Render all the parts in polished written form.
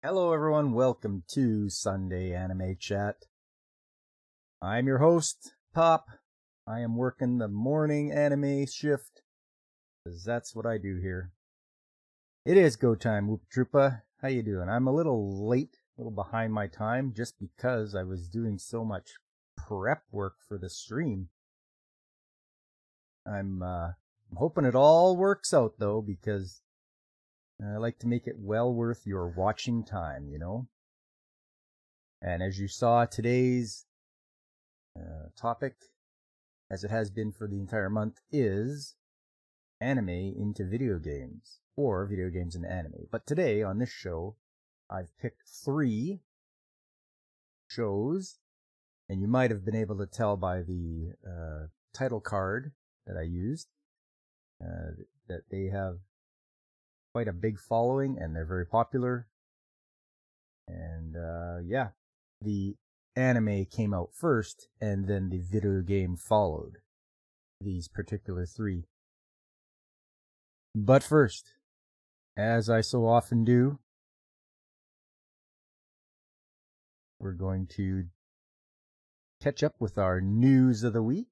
Hello everyone, welcome to Sunday Anime Chat. I'm your host, Pop. I am working the morning anime shift, because that's what I do here. It is go time, Whoop Troopa. How you doing? I'm a little late, a little behind my time, just because I was doing so much prep work for the stream. I'm hoping it all works out, though, because I like to make it well worth your watching time, you know? And as you saw, today's topic, as it has been for the entire month, is anime into video games, or video games into anime. But today, on this show, I've picked 3 shows, and you might have been able to tell by the title card that I used that they have quite a big following, and they're very popular. And the anime came out first, and then the video game followed these particular 3. But first, as I so often do, we're going to catch up with our news of the week.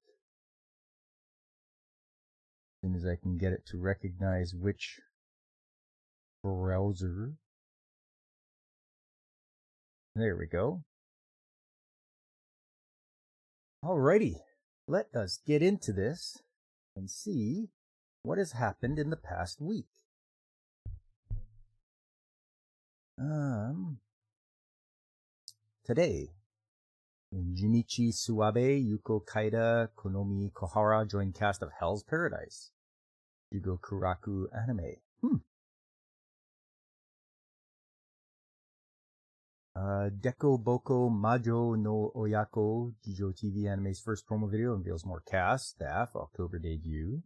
As soon as I can get it to recognize which browser. There we go. Alrighty, let us get into this and see what has happened in the past week. Today, Junichi Suwabe, Yuko Kaida, Konomi Kohara joined cast of Hell's Paradise. Jugo Kuraku anime. Deko Boko Majo no Oyako, Jijo TV anime's first promo video unveils more cast, staff, October debut.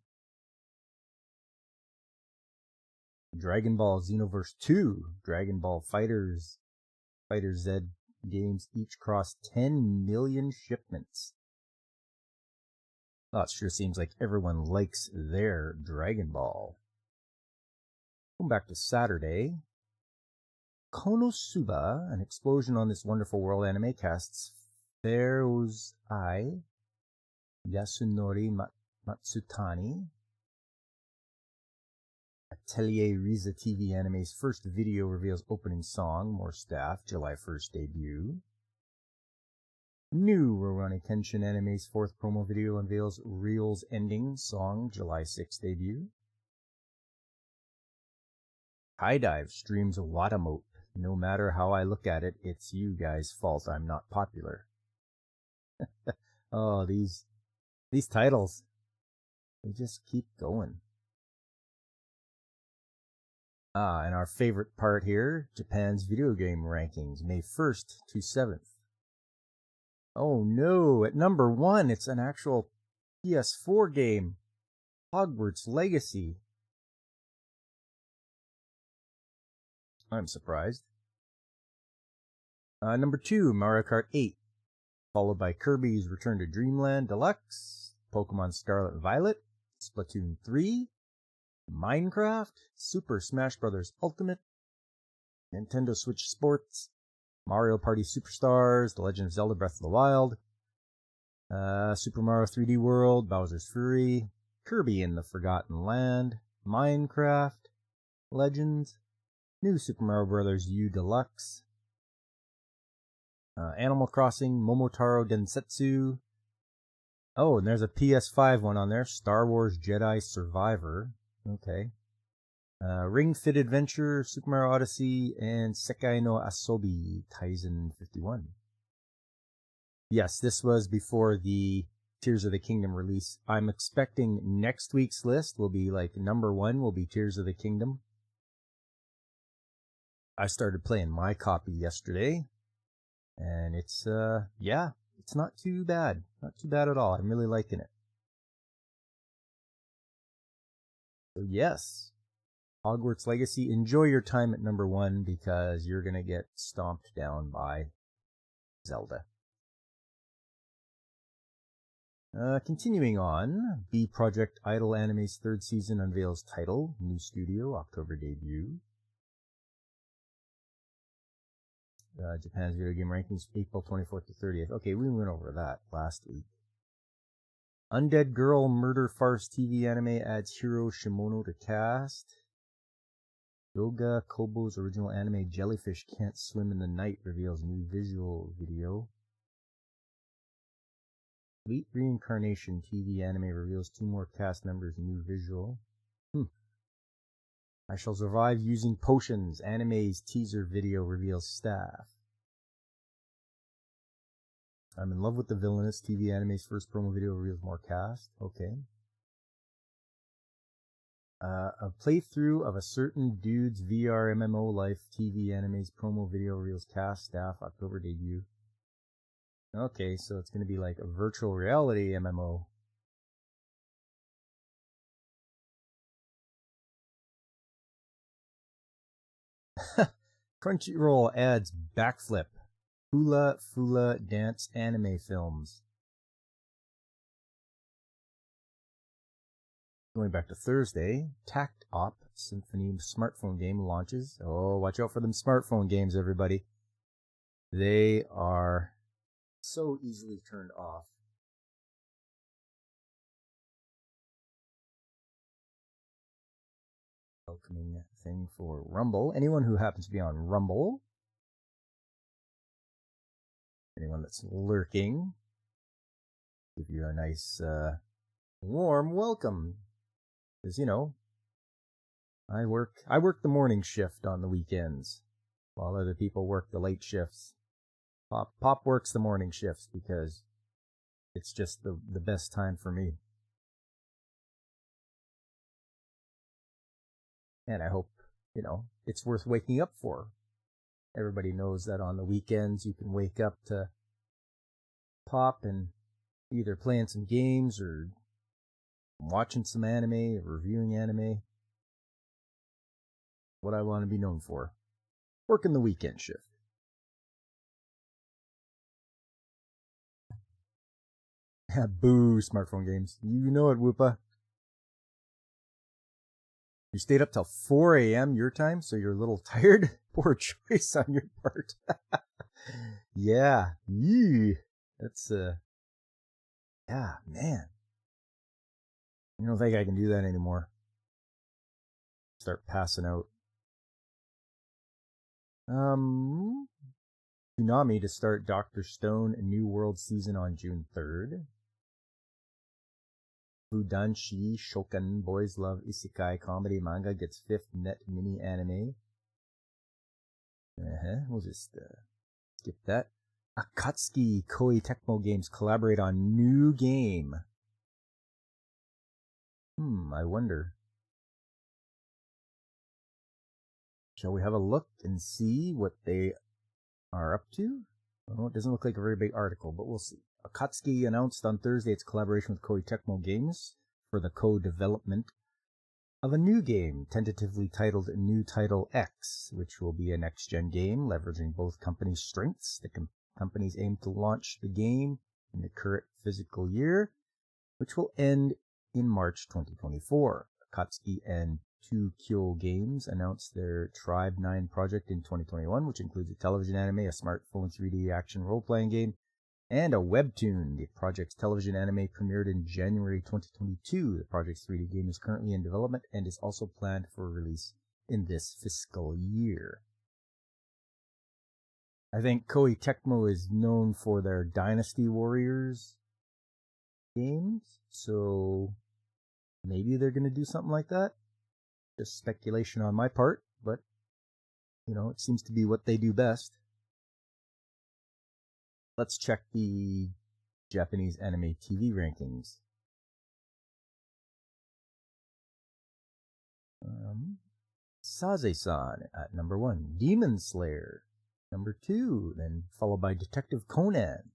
Dragon Ball Xenoverse 2, Dragon Ball Fighters, Fighter Z games each crossed 10 million shipments. Well, it sure seems like everyone likes their Dragon Ball. Going back to Saturday, Konosuba, an explosion on this wonderful world anime, casts Feroz Ai, Yasunori Matsutani. Atelier Riza TV anime's first video reveals opening song, more staff, July 1st debut. New Rurouni Kenshin anime's 4th promo video unveils Real's ending, song, July 6th debut. High Dive streams Watamote. No matter how I look at it, it's you guys' fault I'm not popular. Oh, these titles, they just keep going. And our favorite part here, Japan's video game rankings, May 1st to 7th. Oh no, at number 1, it's an actual PS4 game, Hogwarts Legacy. I'm surprised. Number 2, Mario Kart 8, followed by Kirby's Return to Dreamland Deluxe, Pokemon Scarlet and Violet, Splatoon 3, Minecraft, Super Smash Bros. Ultimate, Nintendo Switch Sports, Mario Party Superstars, The Legend of Zelda Breath of the Wild, Super Mario 3D World, Bowser's Fury, Kirby in the Forgotten Land, Minecraft, Legends, New Super Mario Bros. U Deluxe, Animal Crossing, Momotaro Densetsu. Oh, and there's a PS5 one on there, Star Wars Jedi Survivor. Okay. Ring Fit Adventure, Super Mario Odyssey, and Sekai no Asobi Taisen 51. Yes, this was before the Tears of the Kingdom release. I'm expecting next week's list will be like number 1 will be Tears of the Kingdom. I started playing my copy yesterday, and it's it's not too bad. Not too bad at all. I'm really liking it. So yes, Hogwarts Legacy, enjoy your time at number 1 because you're going to get stomped down by Zelda. Continuing on, B Project Idol Anime's 3rd season unveils title, new studio, October debut. Japan's video game rankings, April 24th to 30th. Okay, we went over that last week. Undead Girl Murder Farce TV anime adds Hiro Shimono to cast. Yoga Kobo's original anime Jellyfish Can't Swim in the Night reveals new visual video. Fleet Reincarnation TV anime reveals 2 more cast members' new visual. I Shall Survive Using Potions. Anime's teaser video reveals staff. I'm in Love with the Villainous. TV anime's first promo video reveals more cast. Okay. A playthrough of a certain dude's VR MMO life. TV anime's promo video reveals cast, staff, October debut. Okay, so it's going to be like a virtual reality MMO. Crunchyroll adds Backflip, Hula Fula dance anime films. Going back to Thursday, Tact Op Symphony smartphone game launches. Oh, watch out for them smartphone games, everybody. They are so easily turned off. Welcoming thing for Rumble. Anyone who happens to be on Rumble, anyone that's lurking, give you a nice warm welcome. Because, you know, I work the morning shift on the weekends while other people work the late shifts. Pop works the morning shifts because it's just the best time for me. And I hope, you know, it's worth waking up for. Everybody knows that on the weekends you can wake up to Pop and either playing some games or watching some anime or reviewing anime. What I want to be known for. Working the weekend shift. Boo, smartphone games. You know it, Whoopa. You stayed up till 4 a.m. your time, so you're a little tired? Poor choice on your part. Yeah. Yee. That's, yeah, man. I don't think I can do that anymore. Start passing out. Tsunami to start Dr. Stone New World season on June 3rd. Fudanshi Shokan Boys Love Isekai Comedy Manga gets 5th net mini anime. We'll just skip that. Akatsuki Koei Tecmo Games collaborate on new game. I wonder. Shall we have a look and see what they are up to? Well, it doesn't look like a very big article, but we'll see. Akatsuki announced on Thursday its collaboration with Koei Tecmo Games for the co-development of a new game, tentatively titled New Title X, which will be a next-gen game leveraging both companies' strengths. The companies aim to launch the game in the current physical year, which will end in March 2024. Akatsuki and 2Kyo Games announced their Tribe 9 project in 2021, which includes a television anime, a smartphone 3D action role-playing game, and a webtoon. The project's television anime premiered in January 2022. The project's 3D game is currently in development and is also planned for release in this fiscal year. I think Koei Tecmo is known for their Dynasty Warriors games, so maybe they're going to do something like that. Just speculation on my part, but, you know, it seems to be what they do best. Let's check the Japanese anime TV rankings. Saze-san at number 1. Demon Slayer, number 2. Then followed by Detective Conan.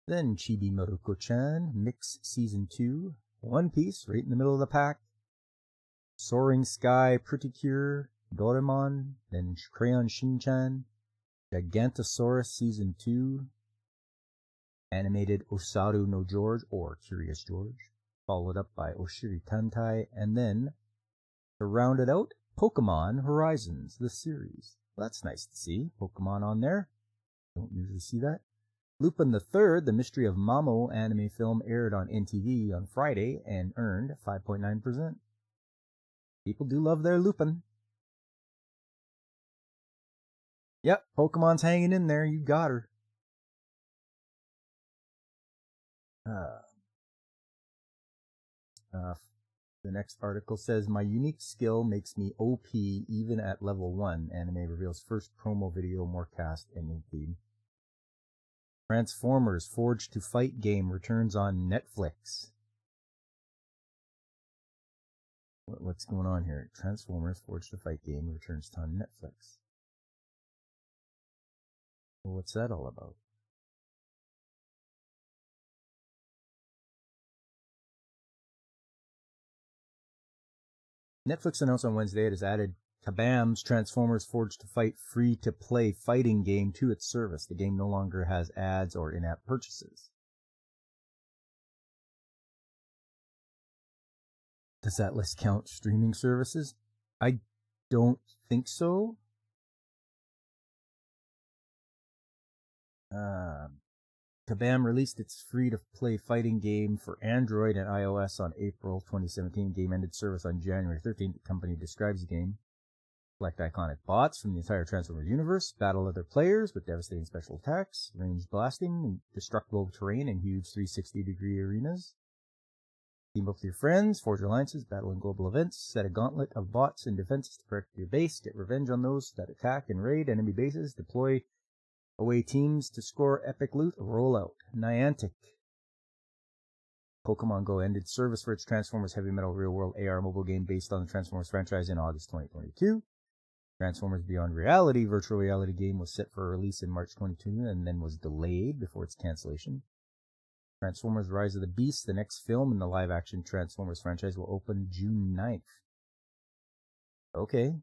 Then Chibi Maruko-chan, Mix Season 2. One Piece, right in the middle of the pack. Soaring Sky, Pretty Cure, Doraemon. Then Crayon Shin-chan. Gigantosaurus Season 2. Animated Osaru no George, or Curious George, followed up by Oshiri Tantai, and then, to round it out, Pokemon Horizons, the series. Well, that's nice to see, Pokemon on there. Don't usually see that. Lupin the Third, The Mystery of Mamo anime film aired on NTV on Friday and earned 5.9%. People do love their Lupin. Yep, Pokemon's hanging in there. You got her. The next article says, my unique skill makes me OP even at level 1. Anime reveals first promo video, more cast ending theme. Transformers Forged to Fight game returns on Netflix. What's going on here? Transformers Forged to Fight game returns on Netflix. Well, what's that all about? Netflix announced on Wednesday it has added Kabam's Transformers Forged to Fight free-to-play fighting game to its service. The game no longer has ads or in-app purchases. Does that list count streaming services? I don't think so. Kabam released its free-to-play fighting game for Android and iOS on April 2017. Game ended service on January 13th. The company describes the game. Collect iconic bots from the entire Transformers universe, battle other players with devastating special attacks, ranged blasting, indestructible terrain, and huge 360-degree arenas. Team up with your friends, forge alliances, battle in global events, set a gauntlet of bots and defenses to protect your base, get revenge on those that attack and raid enemy bases, deploy away teams to score epic loot, roll out. Niantic. Pokemon Go ended service for its Transformers Heavy Metal Real World AR mobile game based on the Transformers franchise in August 2022. Transformers Beyond Reality virtual reality game was set for release in March 2022 and then was delayed before its cancellation. Transformers Rise of the Beast, the next film in the live-action Transformers franchise, will open June 9th. Okay.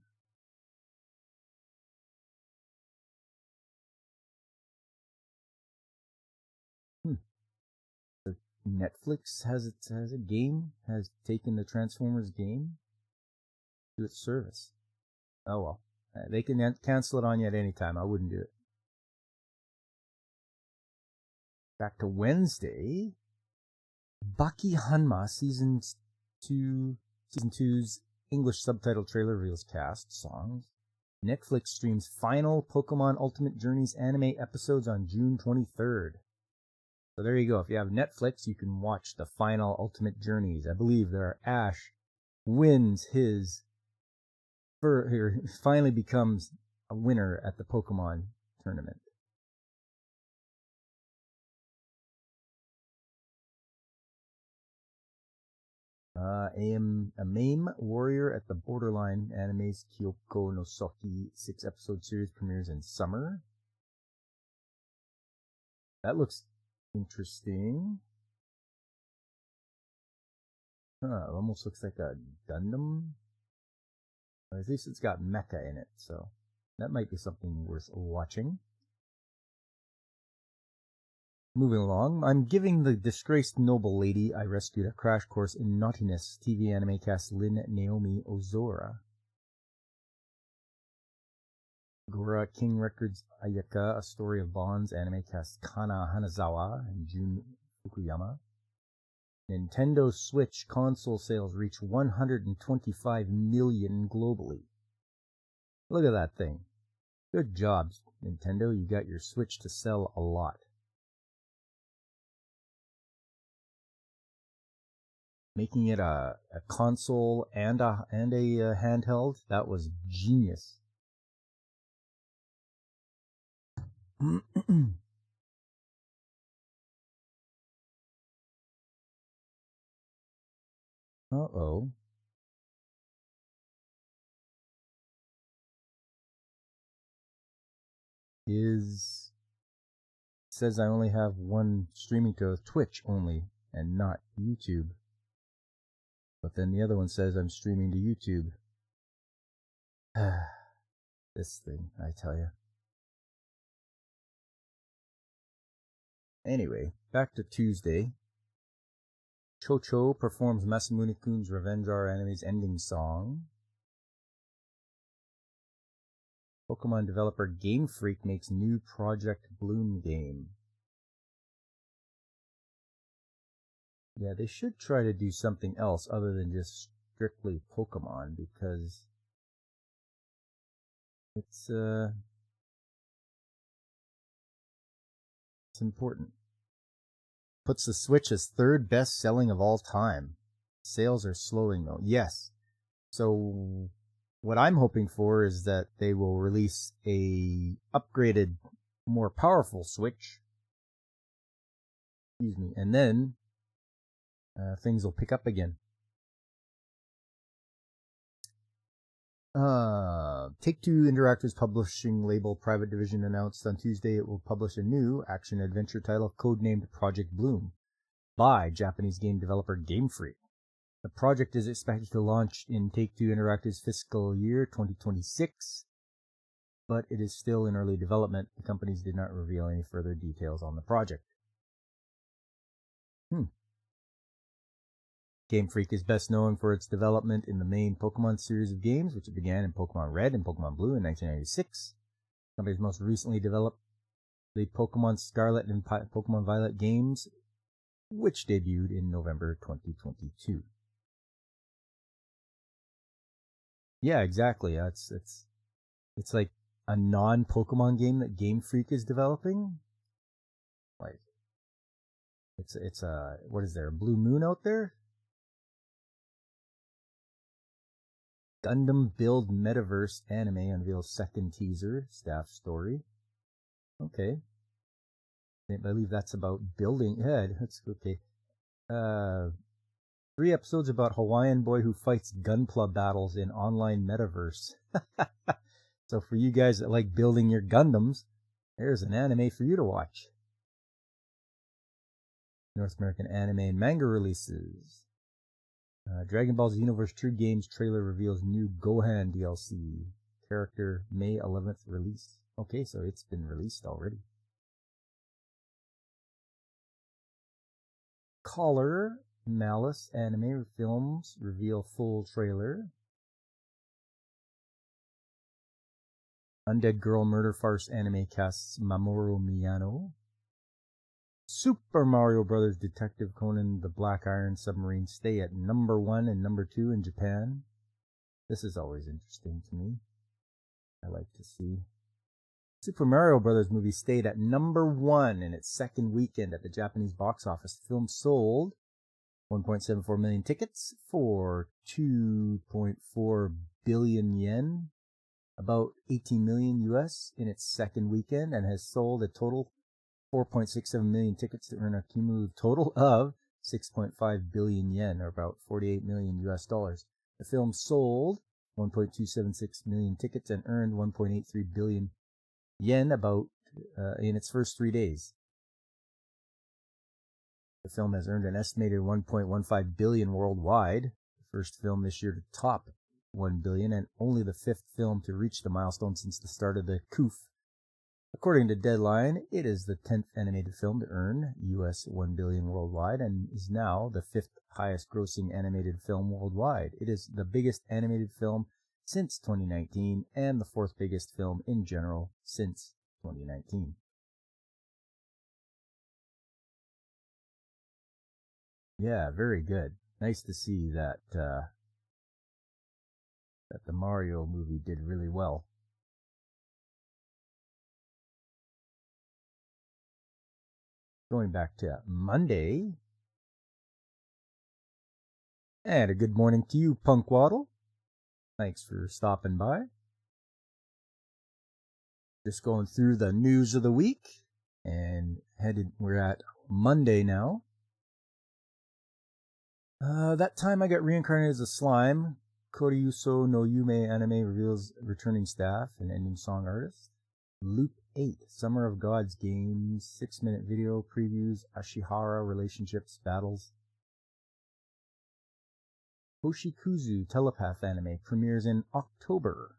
So Netflix has a game, has taken the Transformers game to its service. Oh well. They can cancel it on you at any time. I wouldn't do it. Back to Wednesday. Baki Hanma Season 2's English subtitle trailer reveals cast, songs. Netflix streams final Pokemon Ultimate Journeys anime episodes on June 23rd. So there you go. If you have Netflix, you can watch the final Ultimate Journeys. I believe there Ash wins finally becomes a winner at the Pokemon tournament. A MAME Warrior at the Borderline Anime's Kyoko no Soki 6-episode series premieres in summer. That looks interesting. It almost looks like a Gundam. At least it's got mecha in it, so that might be something worth watching. Moving along, I'm giving the disgraced noble lady I rescued a crash course in naughtiness. TV anime cast Lin Naomi Ozora. Gora King Records Ayaka, A Story of Bonds anime cast Kana Hanazawa and Jun Fukuyama. Nintendo Switch console sales reach 125 million globally. Look at that thing. Good job, Nintendo. You got your Switch to sell a lot. Making it a console and a handheld, that was genius. Uh-oh. Says I only have one streaming to Twitch only and not YouTube. But then the other one says I'm streaming to YouTube. This thing, I tell you. Anyway, back to Tuesday. Chocho performs Masamune-kun's Revenge Our Enemy's ending song. Pokemon developer Game Freak makes new Project Bloom game. Yeah, they should try to do something else other than just strictly Pokemon, because it's important. Puts the Switch as third best selling of all time. Sales are slowing though. Yes. So what I'm hoping for is that they will release a upgraded, more powerful Switch. Excuse me. And then things will pick up again. Take-Two Interactive's publishing label Private Division announced on Tuesday it will publish a new action-adventure title codenamed Project Bloom by Japanese game developer Game Freak. The project is expected to launch in Take-Two Interactive's fiscal year 2026, but it is still in early development. The companies did not reveal any further details on the project. Game Freak is best known for its development in the main Pokemon series of games, which began in Pokemon Red and Pokemon Blue in 1996. The company's most recently developed the Pokemon Scarlet and Pokemon Violet games, which debuted in November 2022. Yeah, exactly. It's like a non-Pokemon game that Game Freak is developing. Like, it's a, what is there, a Blue Moon out there? Gundam Build Metaverse anime unveils second teaser, staff story. Okay. I believe that's about building. Yeah, that's okay. 3 episodes about Hawaiian boy who fights gunpla battles in online metaverse. So for you guys that like building your Gundams, there's an anime for you to watch. North American anime and manga releases. Dragon Ball Xenoverse True Games trailer reveals new Gohan DLC. Character May 11th release. Okay, so it's been released already. Collar Malice anime films reveal full trailer. Undead Girl Murder Farce anime casts Mamoru Miyano. Super Mario Bros. Detective Conan the Black Iron Submarine stay at number 1 and number 2 in Japan. This is always interesting to me. I like to see. Super Mario Bros. Movie stayed at number 1 in its second weekend at the Japanese box office. The film sold 1.74 million tickets for 2.4 billion yen, about 18 million US in its second weekend, and has sold a total 4.67 million tickets to earn a cumulative total of 6.5 billion yen, or about 48 million US dollars. The film sold 1.276 million tickets and earned 1.83 billion yen about in its first 3 days. The film has earned an estimated 1.15 billion worldwide, the first film this year to top 1 billion, and only the 5th film to reach the milestone since the start of the coup. According to Deadline, it is the 10th animated film to earn US 1 billion worldwide and is now the 5th highest grossing animated film worldwide. It is the biggest animated film since 2019 and the 4th biggest film in general since 2019. Yeah, very good. Nice to see that that the Mario movie did really well. Going back to Monday. And a good morning to you, Punk Waddle. Thanks for stopping by. Just going through the news of the week. And we're at Monday now. That time I got reincarnated as a slime. Koryuso no Yume anime reveals returning staff and ending song artist. Loop 8, Summer of Gods games, 6-minute video previews, Ashihara relationships, battles. Hoshikuzu Telepath anime premieres in October.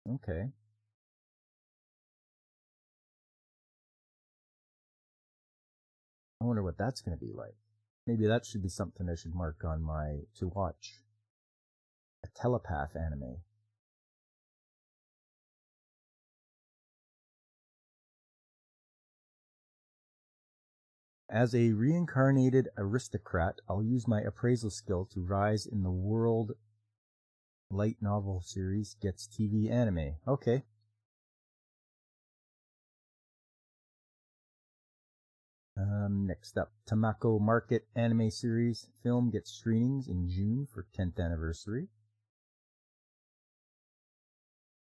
Okay. I wonder what that's going to be like. Maybe that should be something I should mark on my to watch. A telepath anime. As a reincarnated aristocrat, I'll use my appraisal skill to rise in the world. Light novel series gets TV anime. Okay. Next up, Tamako Market anime series film gets screenings in June for 10th anniversary.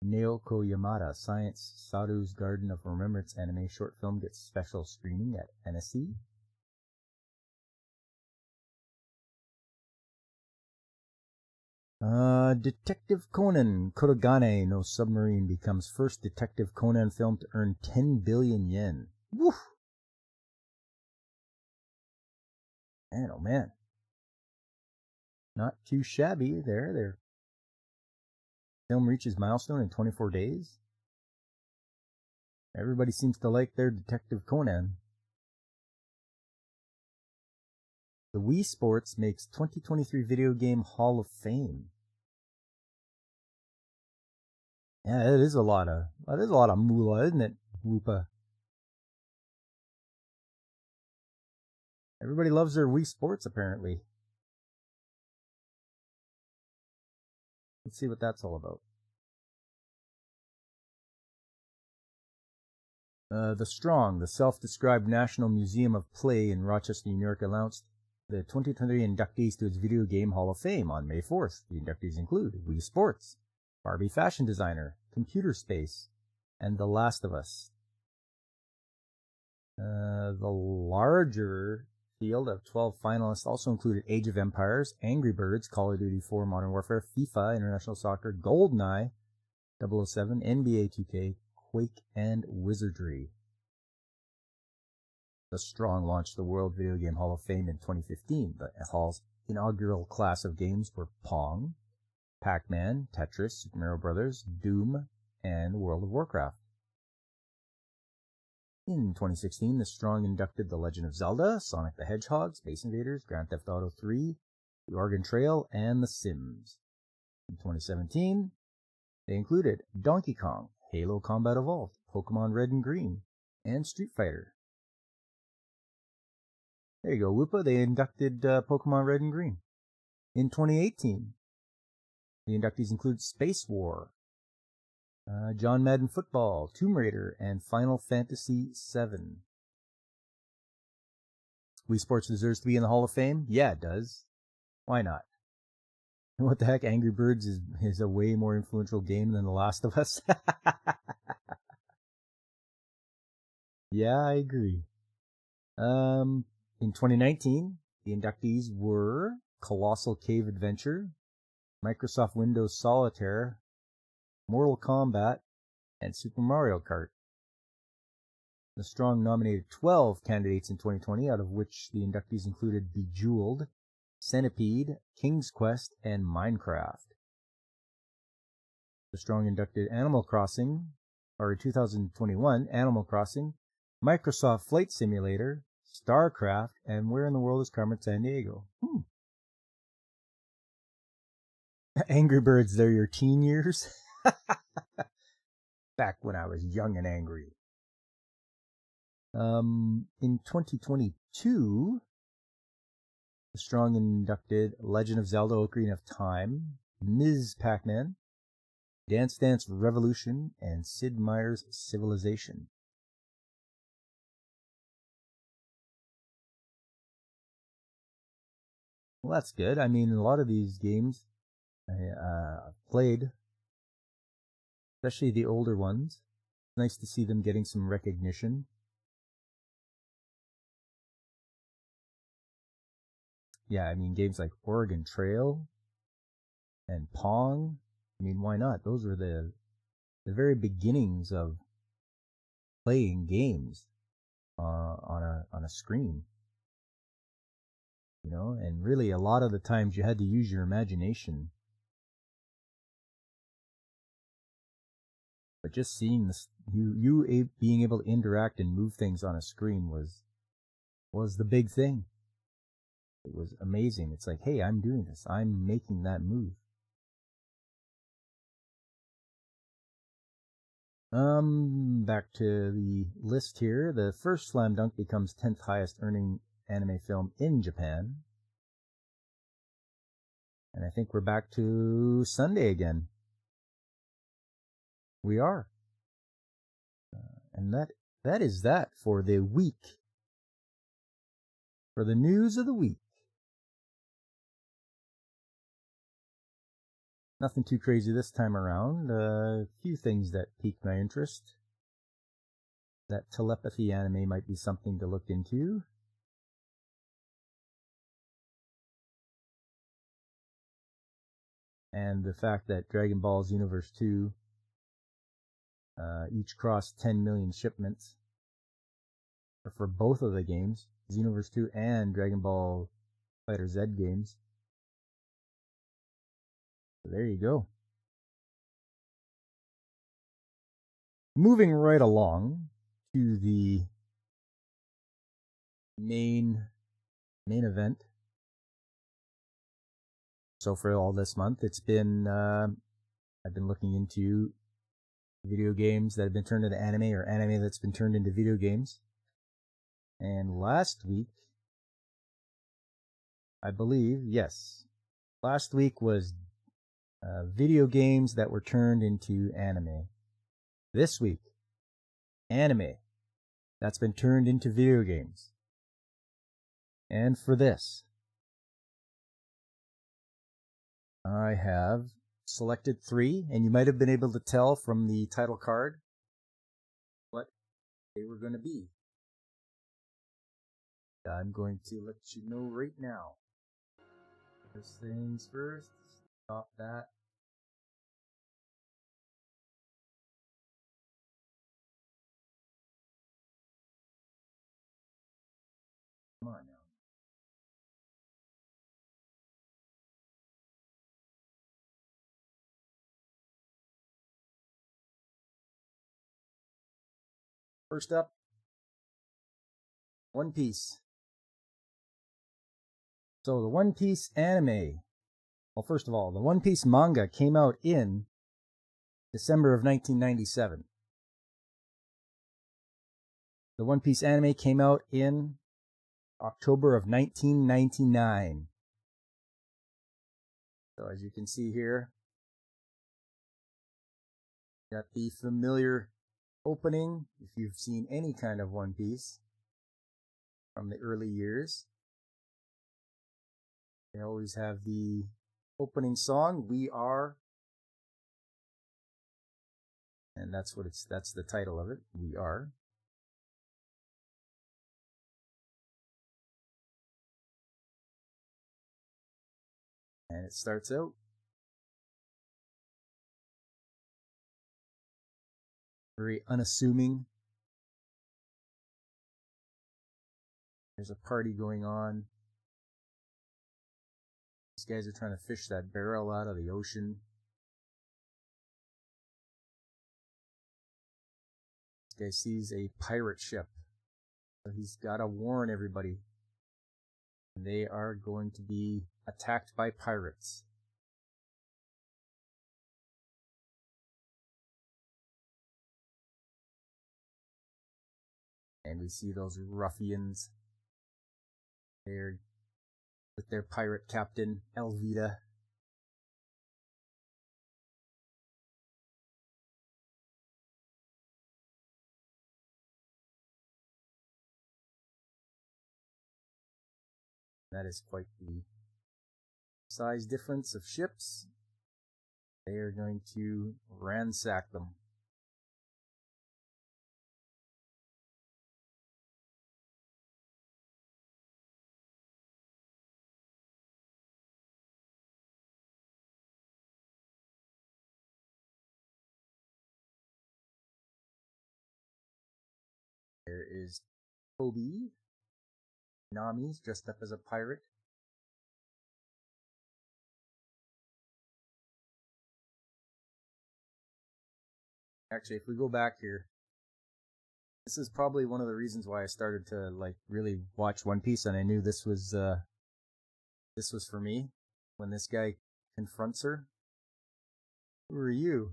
Naoko Yamada Science Saru's Garden of Remembrance anime short film gets special screening at NSC. Detective Conan Kurogane no Submarine becomes first Detective Conan film to earn 10 billion yen. Woo! Man, oh man. Not too shabby there. Their film reaches milestone in 24 days. Everybody seems to like their Detective Conan. The Wii Sports makes 2023 Video Game Hall of Fame. Yeah, that is a lot of moolah, isn't it, Woopa? Everybody loves their Wii Sports, apparently. Let's see what that's all about. The Strong, the self-described National Museum of Play in Rochester, New York, announced the 2023 inductees to its Video Game Hall of Fame on May 4th. The inductees include Wii Sports, Barbie Fashion Designer, Computer Space, and The Last of Us. The larger field of 12 finalists also included Age of Empires, Angry Birds, Call of Duty 4, Modern Warfare, FIFA, International Soccer, GoldenEye, 007, NBA 2K, Quake, and Wizardry. The Strong launched the World Video Game Hall of Fame in 2015. The Hall's inaugural class of games were Pong, Pac-Man, Tetris, Super Mario Bros., Doom, and World of Warcraft. In 2016, The Strong inducted The Legend of Zelda, Sonic the Hedgehog, Space Invaders, Grand Theft Auto 3, The Oregon Trail, and The Sims. In 2017, they included Donkey Kong, Halo Combat Evolved, Pokemon Red and Green, and Street Fighter. There you go, Whoopa. They inducted Pokemon Red and Green. In 2018, the inductees include Space War, John Madden Football, Tomb Raider, and Final Fantasy VII. Wii Sports deserves to be in the Hall of Fame? Yeah, it does. Why not? What the heck? Angry Birds is a way more influential game than The Last of Us? Yeah, I agree. In 2019, the inductees were Colossal Cave Adventure, Microsoft Windows Solitaire, Mortal Kombat, and Super Mario Kart. The Strong nominated 12 candidates in 2020, out of which the inductees included Bejeweled, Centipede, King's Quest, and Minecraft. The Strong inducted Animal Crossing, or 2021, Animal Crossing, Microsoft Flight Simulator, StarCraft, and Where in the World is Carmen Sandiego? Angry Birds, they're your teen years? Back when I was young and angry. In 2022, The Strong inducted Legend of Zelda Ocarina of Time, Ms. Pac-Man, Dance Dance Revolution, and Sid Meier's Civilization. Well, that's good. I mean, a lot of these games I played, especially the older ones. It's nice to see them getting some recognition. Yeah, I mean, games like Oregon Trail and Pong. I mean, why not? Those were the very beginnings of playing games on a screen. You know, and really a lot of the times you had to use your imagination. But just seeing this, you being able to interact and move things on a screen was the big thing. It was amazing. It's like, hey, I'm doing this. I'm making that move. Back to the list here. The first Slam Dunk becomes 10th highest earning anime film in Japan. And I think we're back to Sunday again. We are. And that is that for the week. For the news of the week. Nothing too crazy this time around. A few things that piqued my interest. That telepathy anime might be something to look into. And the fact that Dragon Ball Xenoverse 2 each crossed 10 million shipments for both of the games, Xenoverse 2 and Dragon Ball Fighter Z games. So there you go. Moving right along to the main event. So for all this month, it's been I've been looking into video games that have been turned into anime, or anime that's been turned into video games. And last week, I believe, yes, last week was video games that were turned into anime. This week, anime that's been turned into video games. And for this, I have selected 3, and you might have been able to tell from the title card what they were going to be. I'm going to let you know right now. First things first, stop that. Come on now. First up, One Piece. So the One Piece anime. Well, first of all, the One Piece manga came out in December of 1997. The One Piece anime came out in October of 1999. So as you can see here, got the familiar opening, if you've seen any kind of One Piece from the early years. They always have the opening song, We Are. And that's the title of it, We Are. And it starts out very unassuming. There's a party going on. These guys are trying to fish that barrel out of the ocean. This guy sees a pirate ship. So he's got to warn everybody. And they are going to be attacked by pirates. And we see those ruffians there with their pirate captain, Elvita. That is quite the size difference of ships. They are going to ransack them. There is Toby. Nami's dressed up as a pirate. Actually, if we go back here, this is probably one of the reasons why I started to really watch One Piece, and I knew this was for me. When this guy confronts her, who are you?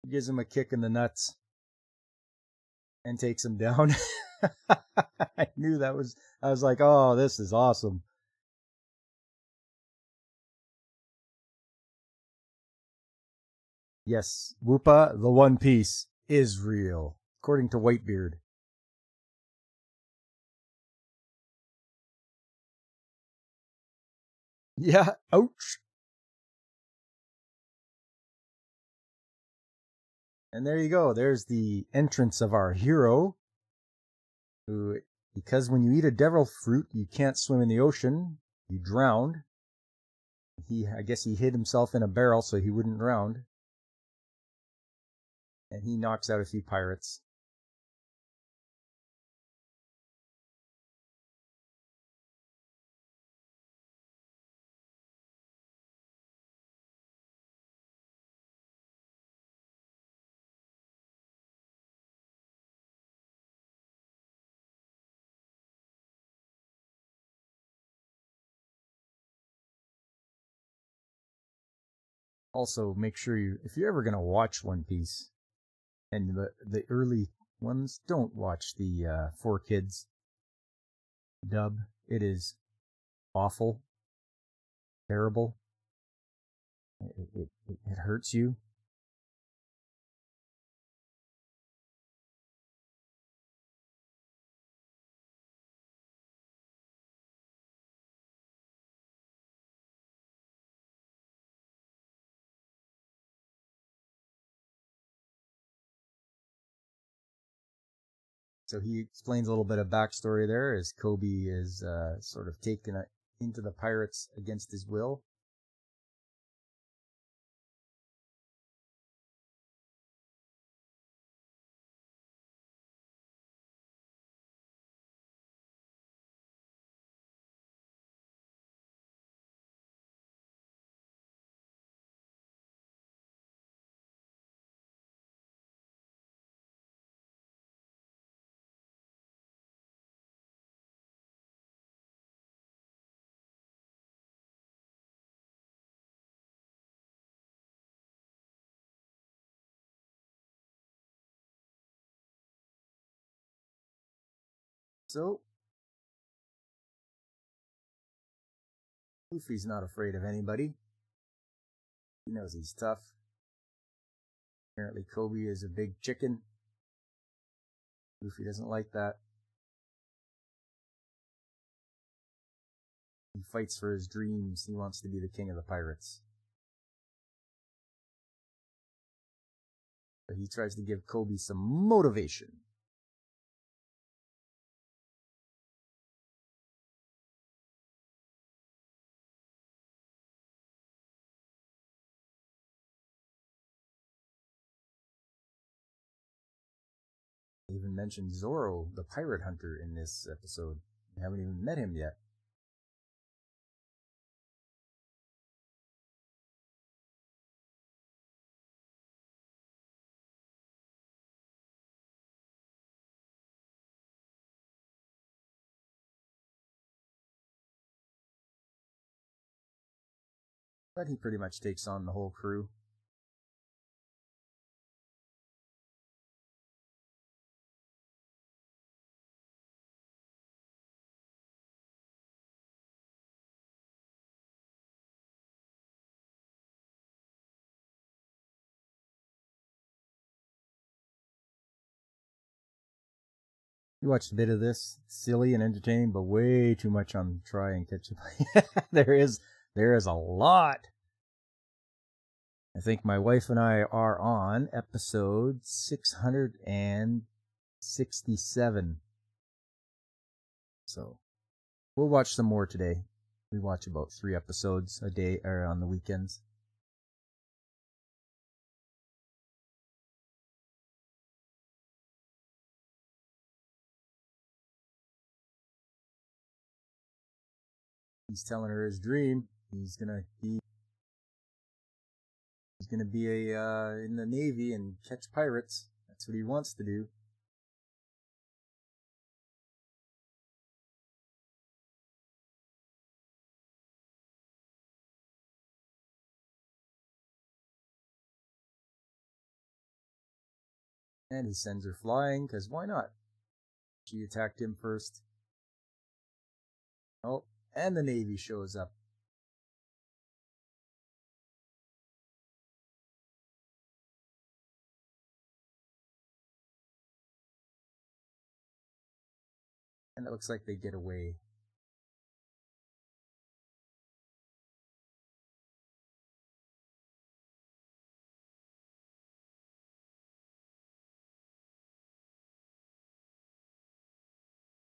gives him a kick in the nuts and takes him down. I knew I was like, oh, this is awesome. Yes, Whoopa, the One Piece, is real, according to Whitebeard. Yeah, ouch. And there you go. There's the entrance of our hero, who, because when you eat a devil fruit, you can't swim in the ocean. You drowned. I guess he hid himself in a barrel so he wouldn't drown. And he knocks out a few pirates. Also, make sure if you're ever going to watch One Piece, and the early ones, don't watch the 4Kids dub. It is awful, terrible. It hurts you. So he explains a little bit of backstory there, as Kobe is sort of taken into the pirates against his will. So Luffy's not afraid of anybody. He knows he's tough. Apparently Kobe is a big chicken. Luffy doesn't like that. He fights for his dreams. He wants to be the king of the pirates. But he tries to give Kobe some motivation. He even mentioned Zoro, the pirate hunter, in this episode. We haven't even met him yet. But he pretty much takes on the whole crew. You watched a bit of this, silly and entertaining, but way too much on Try and Catch a there is a lot. I think my wife and I are on episode 667. So we'll watch some more today. We watch about 3 episodes a day or on the weekends. He's telling her his dream. He's gonna be in the Navy and catch pirates. That's what he wants to do. And he sends her flying, because why not? She attacked him first. Oh, and the Navy shows up. And it looks like they get away.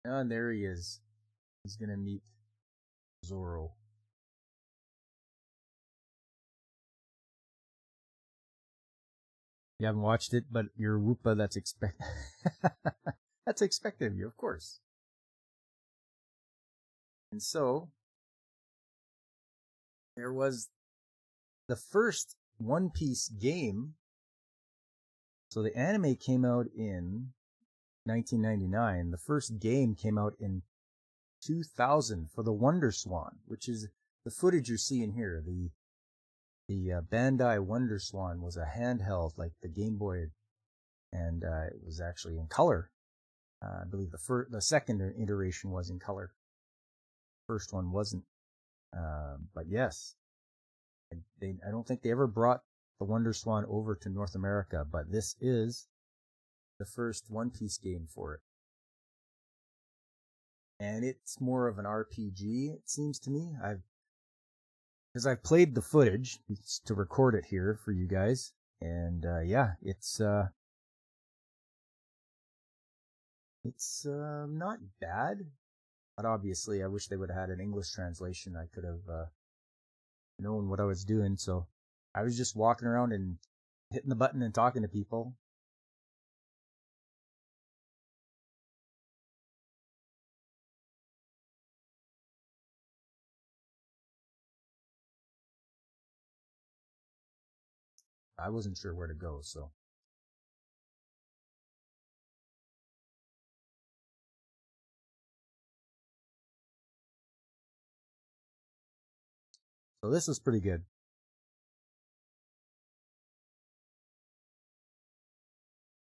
And there he is. He's gonna meet Zoro. You haven't watched it, but you're Woopa, that's expected. That's expected of you, of course. And so, there was the first One Piece game. So the anime came out in 1999. The first game came out in 2000 for the Wonder Swan, which is the footage you're seeing here. The Bandai Wonder Swan was a handheld like the Game Boy, and it was actually in color. I believe the second iteration was in color. First one wasn't. But yes, I don't think they ever brought the Wonder Swan over to North America, but this is the first One Piece game for it. And it's more of an RPG, it seems to me. Because I've played the footage to record it here for you guys, and yeah, it's not bad, but obviously I wish they would have had an English translation. I could have known what I was doing, so I was just walking around and hitting the button and talking to people. I wasn't sure where to go, so. So this was pretty good.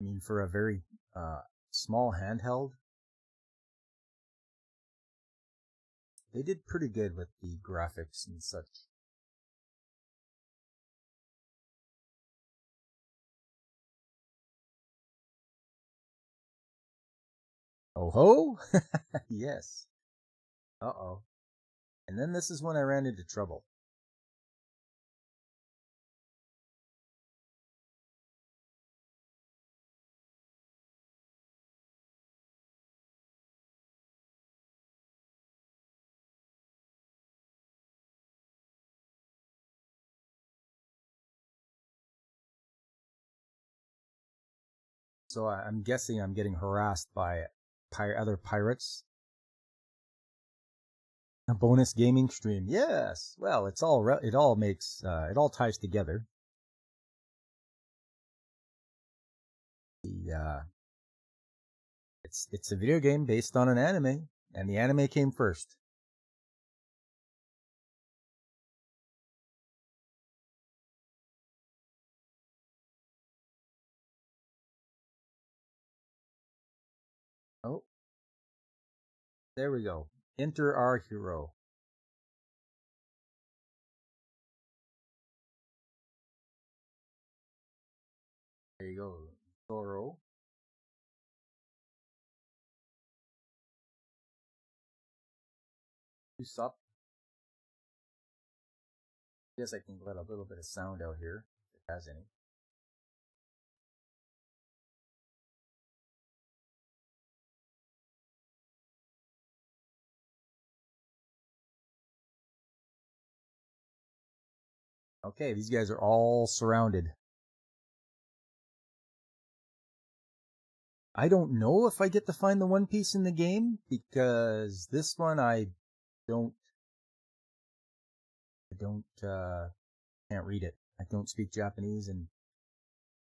I mean, for a very small handheld, they did pretty good with the graphics and such. Oh ho! Yes. Uh-oh. And then this is when I ran into trouble. So I'm guessing I'm getting harassed by other pirates. A bonus gaming stream. Yes. Well, it all makes it all ties together. The it's a video game based on an anime, and the anime came first. Oh, there we go. Enter our hero. There you go. Zoro. Usopp. Guess I can let a little bit of sound out here, if it has any. Okay, these guys are all surrounded. I don't know if I get to find the One Piece in the game, because this one don't, can't read it. I don't speak Japanese, and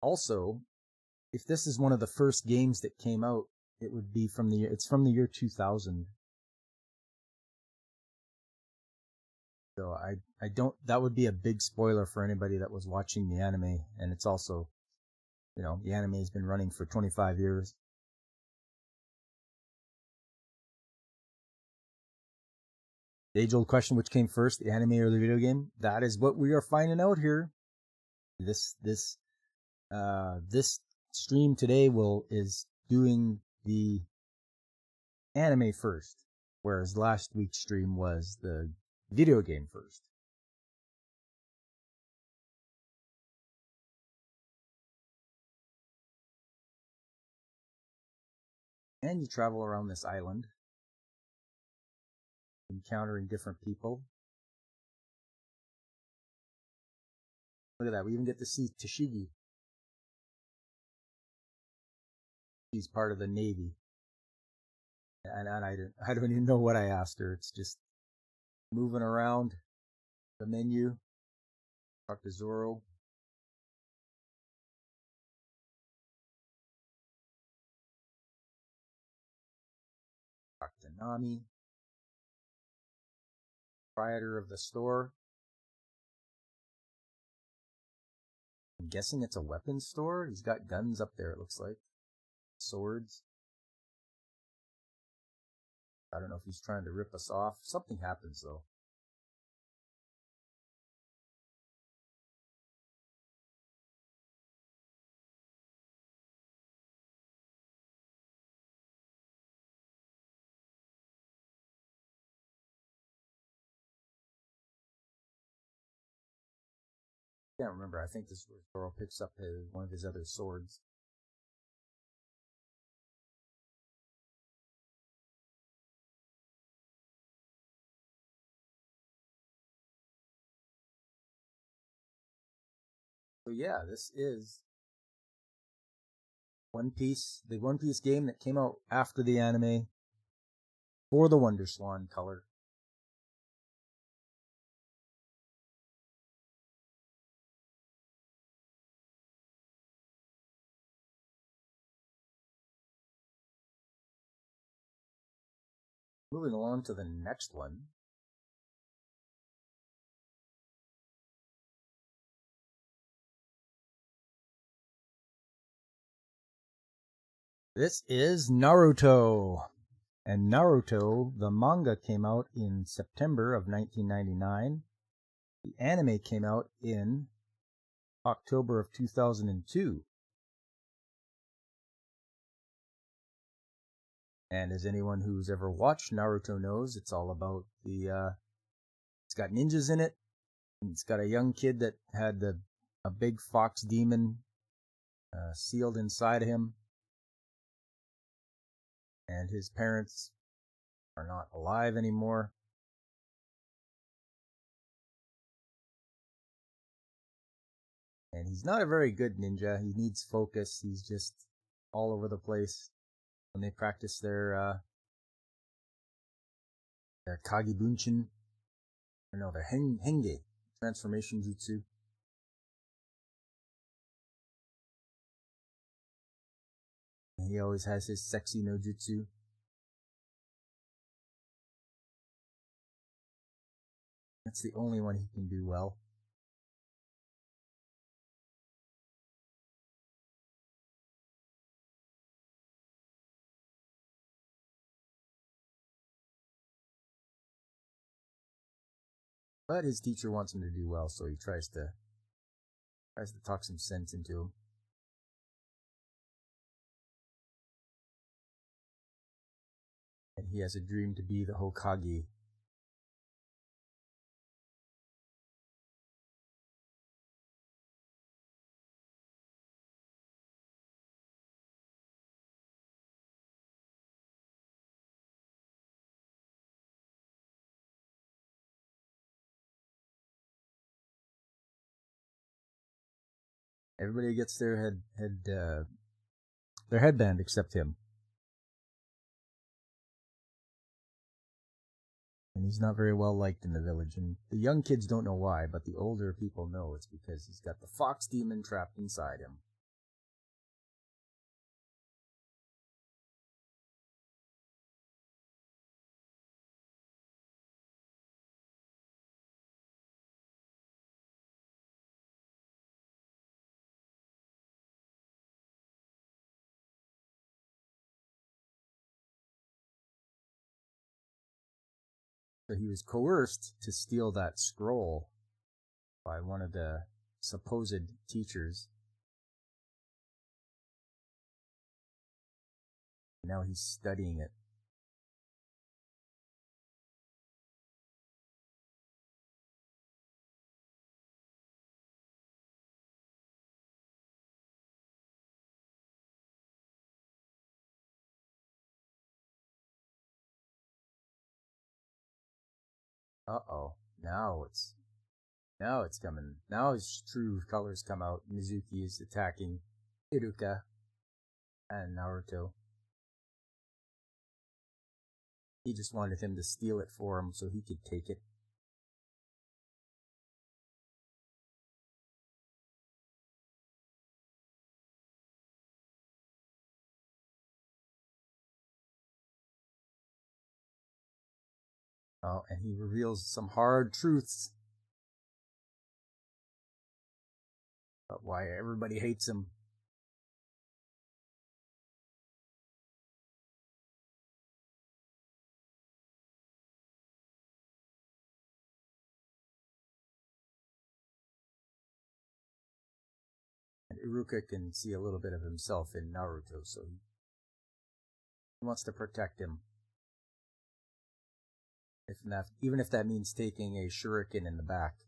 also, if this is one of the first games that came out, it would be it's from the year 2000. So I don't, that would be a big spoiler for anybody that was watching the anime, and it's also You know, the anime has been running for 25 years. The age-old question, which came first, the anime or the video game? That is what we are finding out here. This stream today is doing the anime first, whereas last week's stream was the video game first. And you travel around this island, encountering different people. Look at that, we even get to see Tashigi. She's part of the Navy. And I don't even know what I asked her. It's just moving around the menu. Talk to Zoro. Talk to Nami. Proprietor of the store. I'm guessing it's a weapons store. He's got guns up there, it looks like. Swords. I don't know if he's trying to rip us off. Something happens, though. I can't remember. I think this is where Zoro picks up one of his other swords. So yeah, this is One Piece, the One Piece game that came out after the anime for the Wonderswan color. Moving along to the next one. This is Naruto. And Naruto, the manga came out in September of 1999. The anime came out in October of 2002. And as anyone who's ever watched Naruto knows, it's all about it's got ninjas in it. And it's got a young kid that had a big fox demon sealed inside of him. And his parents are not alive anymore. And he's not a very good ninja. He needs focus. He's just all over the place when they practice their Kagebunshin. Or no, their Henge transformation jutsu. And he always has his sexy no jutsu. That's the only one he can do well. But his teacher wants him to do well, so he tries to talk some sense into him. And he has a dream to be the Hokage. Everybody gets their headband except him. And he's not very well liked in the village. And the young kids don't know why, but the older people know it's because he's got the fox demon trapped inside him. But he was coerced to steal that scroll by one of the supposed teachers. Now he's studying it. Uh-oh. Now it's coming. Now his true colors come out. Mizuki is attacking Iruka and Naruto. He just wanted him to steal it for him so he could take it. Oh, and he reveals some hard truths about why everybody hates him. And Iruka can see a little bit of himself in Naruto, so he wants to protect him. Even if that means taking a shuriken in the back.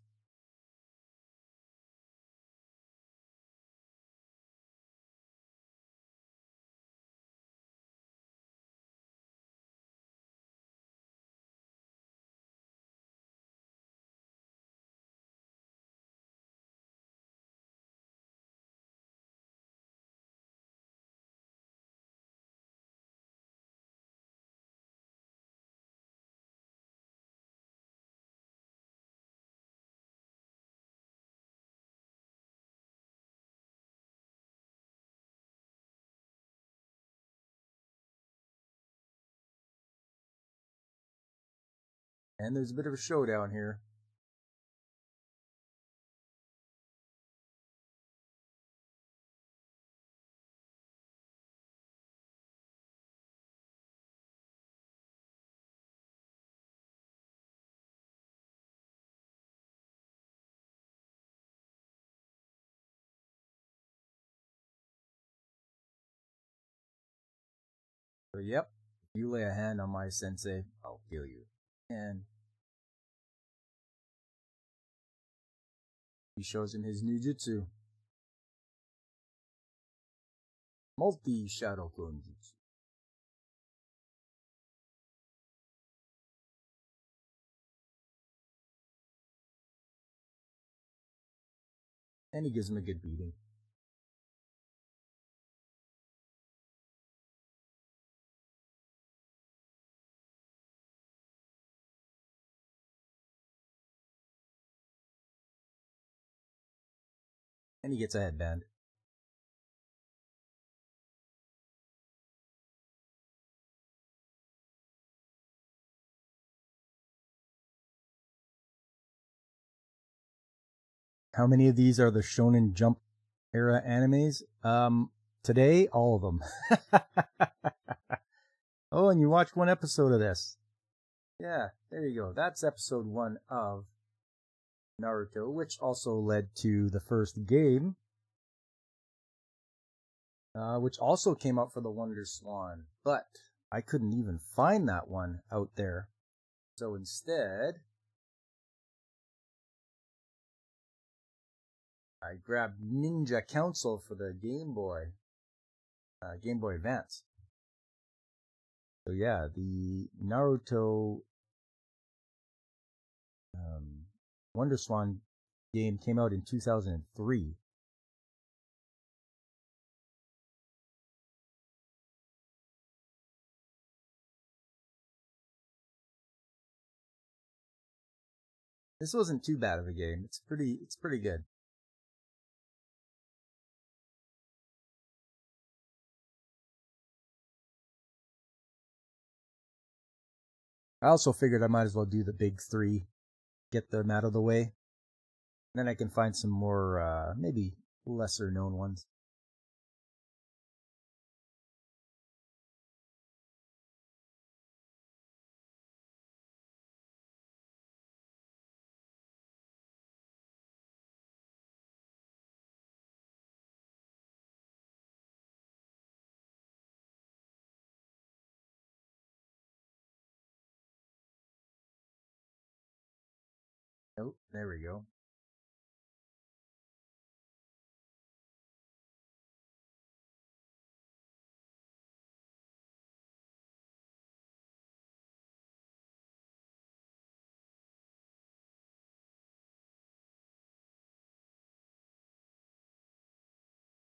And there's a bit of a showdown here. So yep, if you lay a hand on my sensei, I'll kill you. And he shows him his ninjutsu. Multi-shadow clone jutsu. And he gives him a good beating. And he gets a headband. How many of these are the Shonen Jump era animes? Today, all of them. Oh, and you watched one episode of this. Yeah, there you go. That's episode 1 of Naruto, which also led to the first game, which also came out for the Wonder Swan. But I couldn't even find that one out there. So instead, I grabbed Ninja Council for the Game Boy Advance. So yeah, the Naruto Wonder Swan game came out in 2003. This wasn't too bad of a game. It's pretty good. I also figured I might as well do the big 3, get them out of the way. Then I can find some more, maybe lesser known ones. Oh, there we go.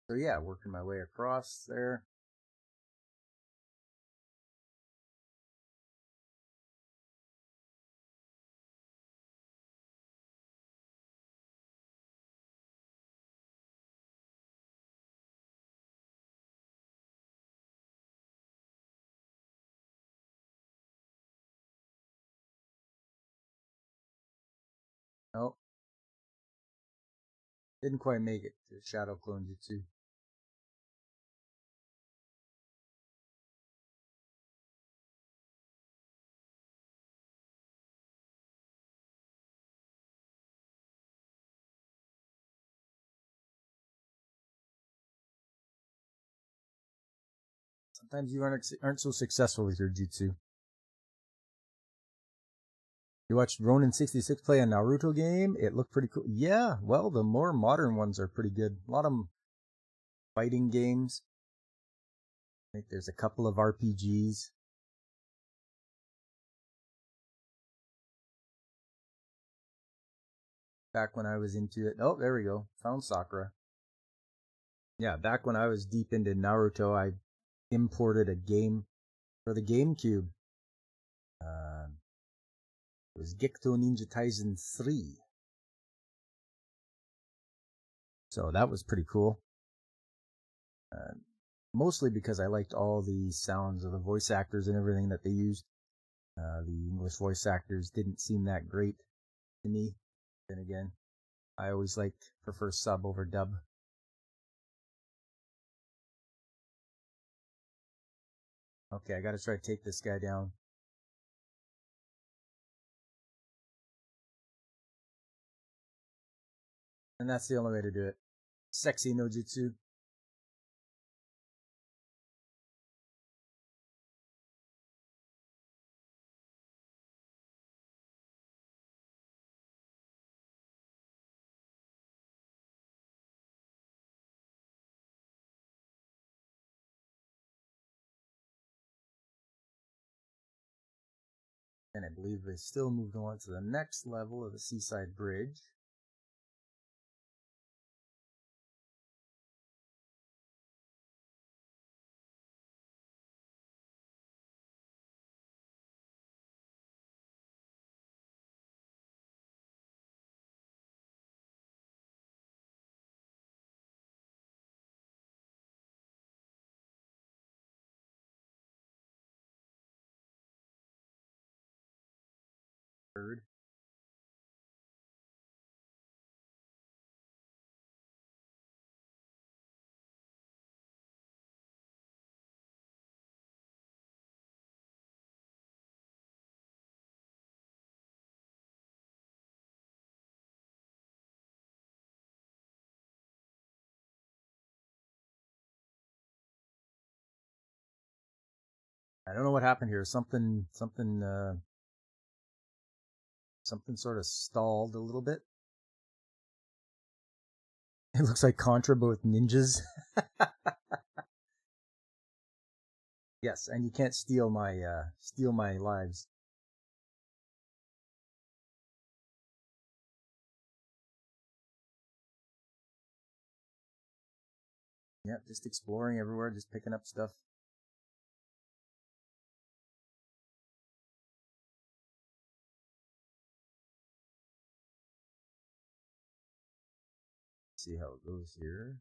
So yeah, working my way across there. Nope, didn't quite make it to Shadow Clone Jutsu. Sometimes you aren't so successful with your jutsu. You watched Ronin66 play a Naruto game. It looked pretty cool. Yeah, well, the more modern ones are pretty good. A lot of them fighting games. I think there's a couple of RPGs. Back when I was into it. Oh, there we go. Found Sakura. Yeah, back when I was deep into Naruto, I imported a game for the GameCube. It was Gekto Ninja Taisen 3. So that was pretty cool. Mostly because I liked all the sounds of the voice actors and everything that they used. The English voice actors didn't seem that great to me. Then again, I always prefer sub over dub. Okay, I gotta try to take this guy down. And that's the only way to do it. Sexy no jutsu. And I believe they still moved on to the next level of the Seaside Bridge. Third. I don't know what happened here. Something sort of stalled a little bit. It looks like Contra, but with ninjas. Yes, and you can't steal my lives. Yeah, just exploring everywhere, just picking up stuff. See how it goes here.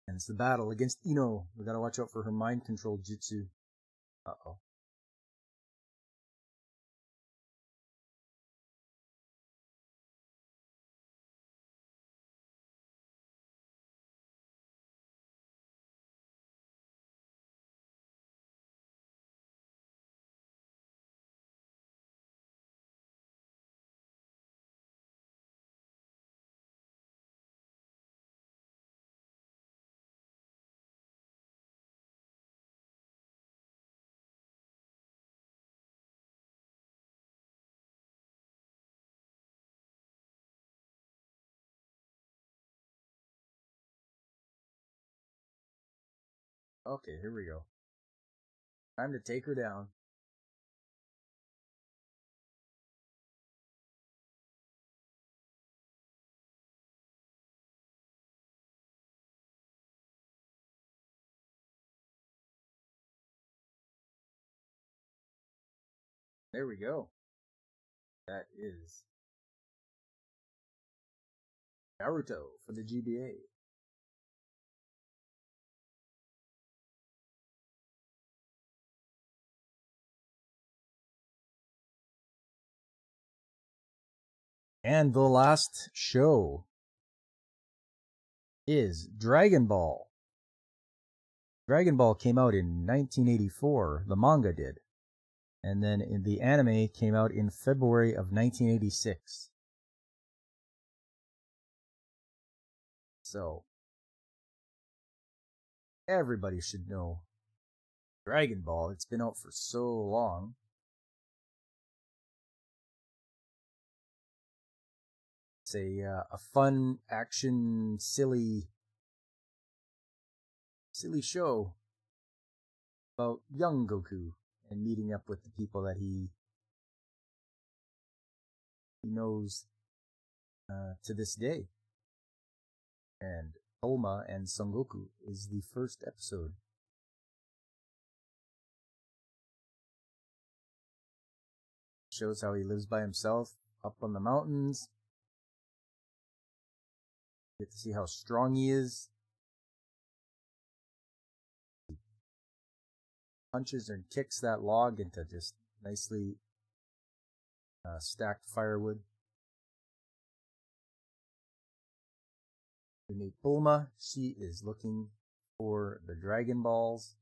And it's the battle against Ino. We gotta watch out for her mind control jutsu. Uh-oh. Okay, here we go. Time to take her down. There we go. That is Naruto for the GBA. And the last show is Dragon Ball. Dragon Ball came out in 1984, the manga did. And then the anime came out in February of 1986. So, everybody should know Dragon Ball. It's been out for so long. It's a fun, action, silly show about young Goku and meeting up with the people that he knows to this day. And Bulma and Son Goku is the first episode. Shows how he lives by himself up on the mountains. You get to see how strong he is. He punches and kicks that log into just nicely stacked firewood. We meet Bulma. She is looking for the Dragon Balls.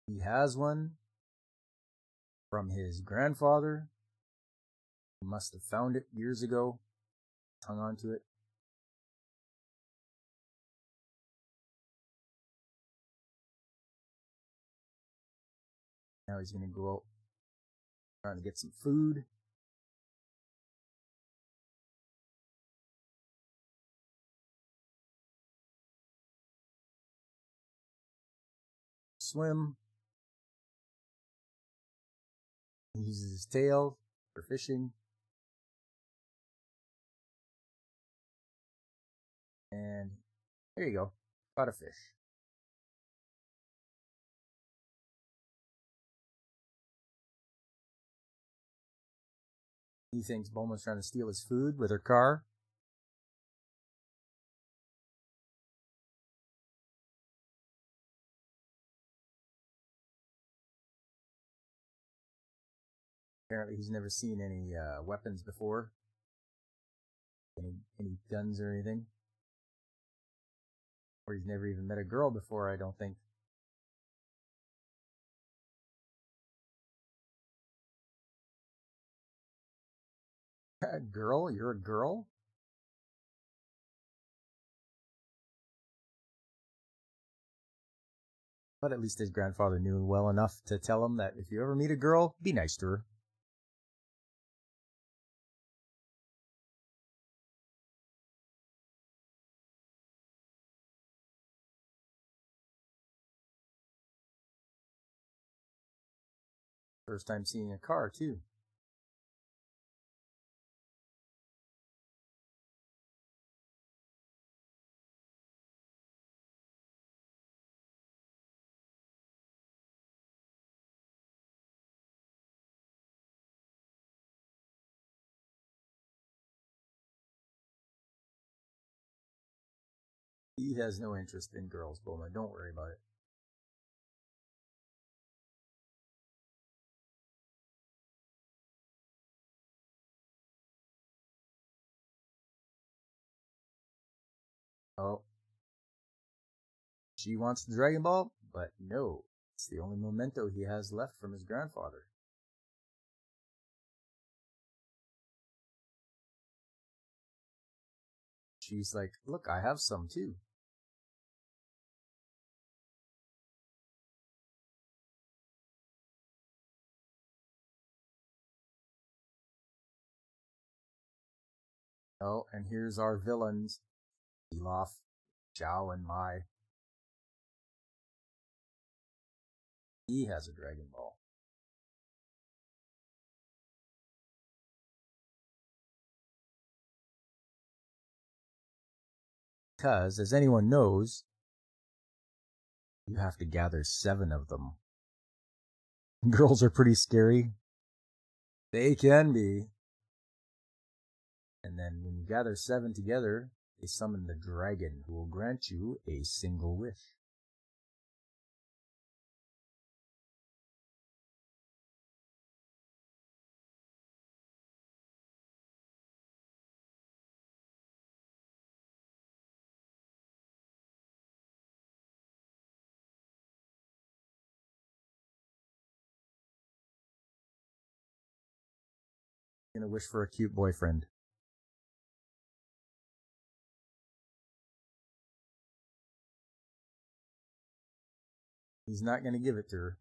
He has one from his grandfather, who must have found it years ago, hung on to it. Now he's going to go out trying to get some food. Swim. He uses his tail for fishing. And there you go. Caught a fish. He thinks Bulma's trying to steal his food with her car. Apparently he's never seen any weapons before. Any guns or anything. Or he's never even met a girl before, I don't think. Girl? You're a girl? But at least his grandfather knew well enough to tell him that if you ever meet a girl, be nice to her. First time seeing a car, too. He has no interest in girls, Bulma. Don't worry about it. Oh, she wants the Dragon Ball, but no. It's the only memento he has left from his grandfather. She's like, look, I have some too. Oh, and here's our villains, Pilaf, Zhao, and Mai. He has a Dragon Ball. Because, as anyone knows, you have to gather 7 of them. Girls are pretty scary. They can be. And then when you gather 7 together, they summon the dragon who will grant you a single wish. You're gonna wish for a cute boyfriend. He's not gonna give it to her.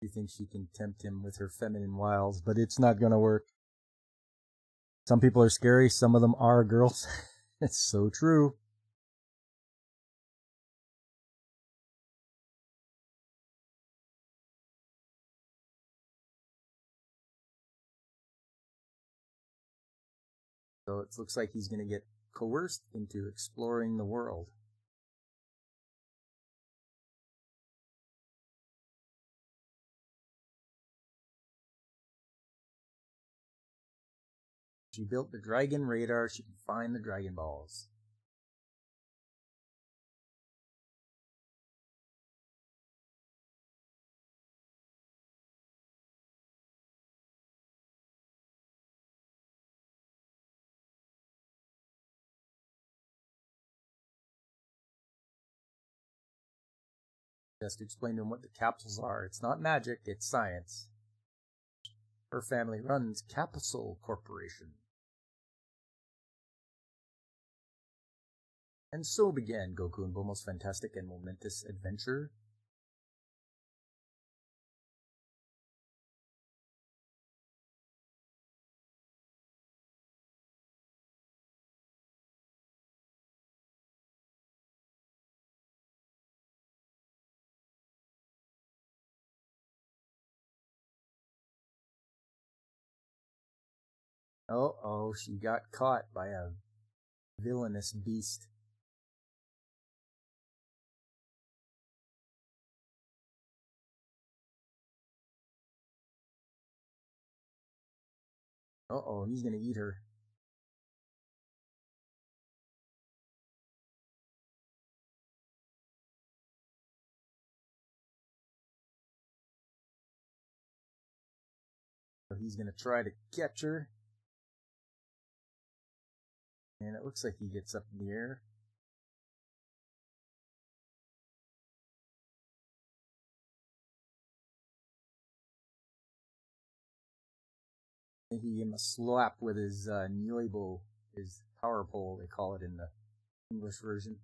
She thinks she can tempt him with her feminine wiles, but it's not gonna work. Some people are scary, some of them are girls. It's so true. So it looks like he's going to get coerced into exploring the world. She built the dragon radar. She can find the Dragon Balls. Just to explain to him what the capsules are. It's not magic, it's science. Her family runs Capsule Corporation. And so began Goku and Bulma's fantastic and momentous adventure. Oh, she got caught by a villainous beast. He's gonna eat her. So he's gonna try to catch her. And it looks like he gets up in the air. He gave him a slap with his Nyoibo, his power pole, they call it in the English version.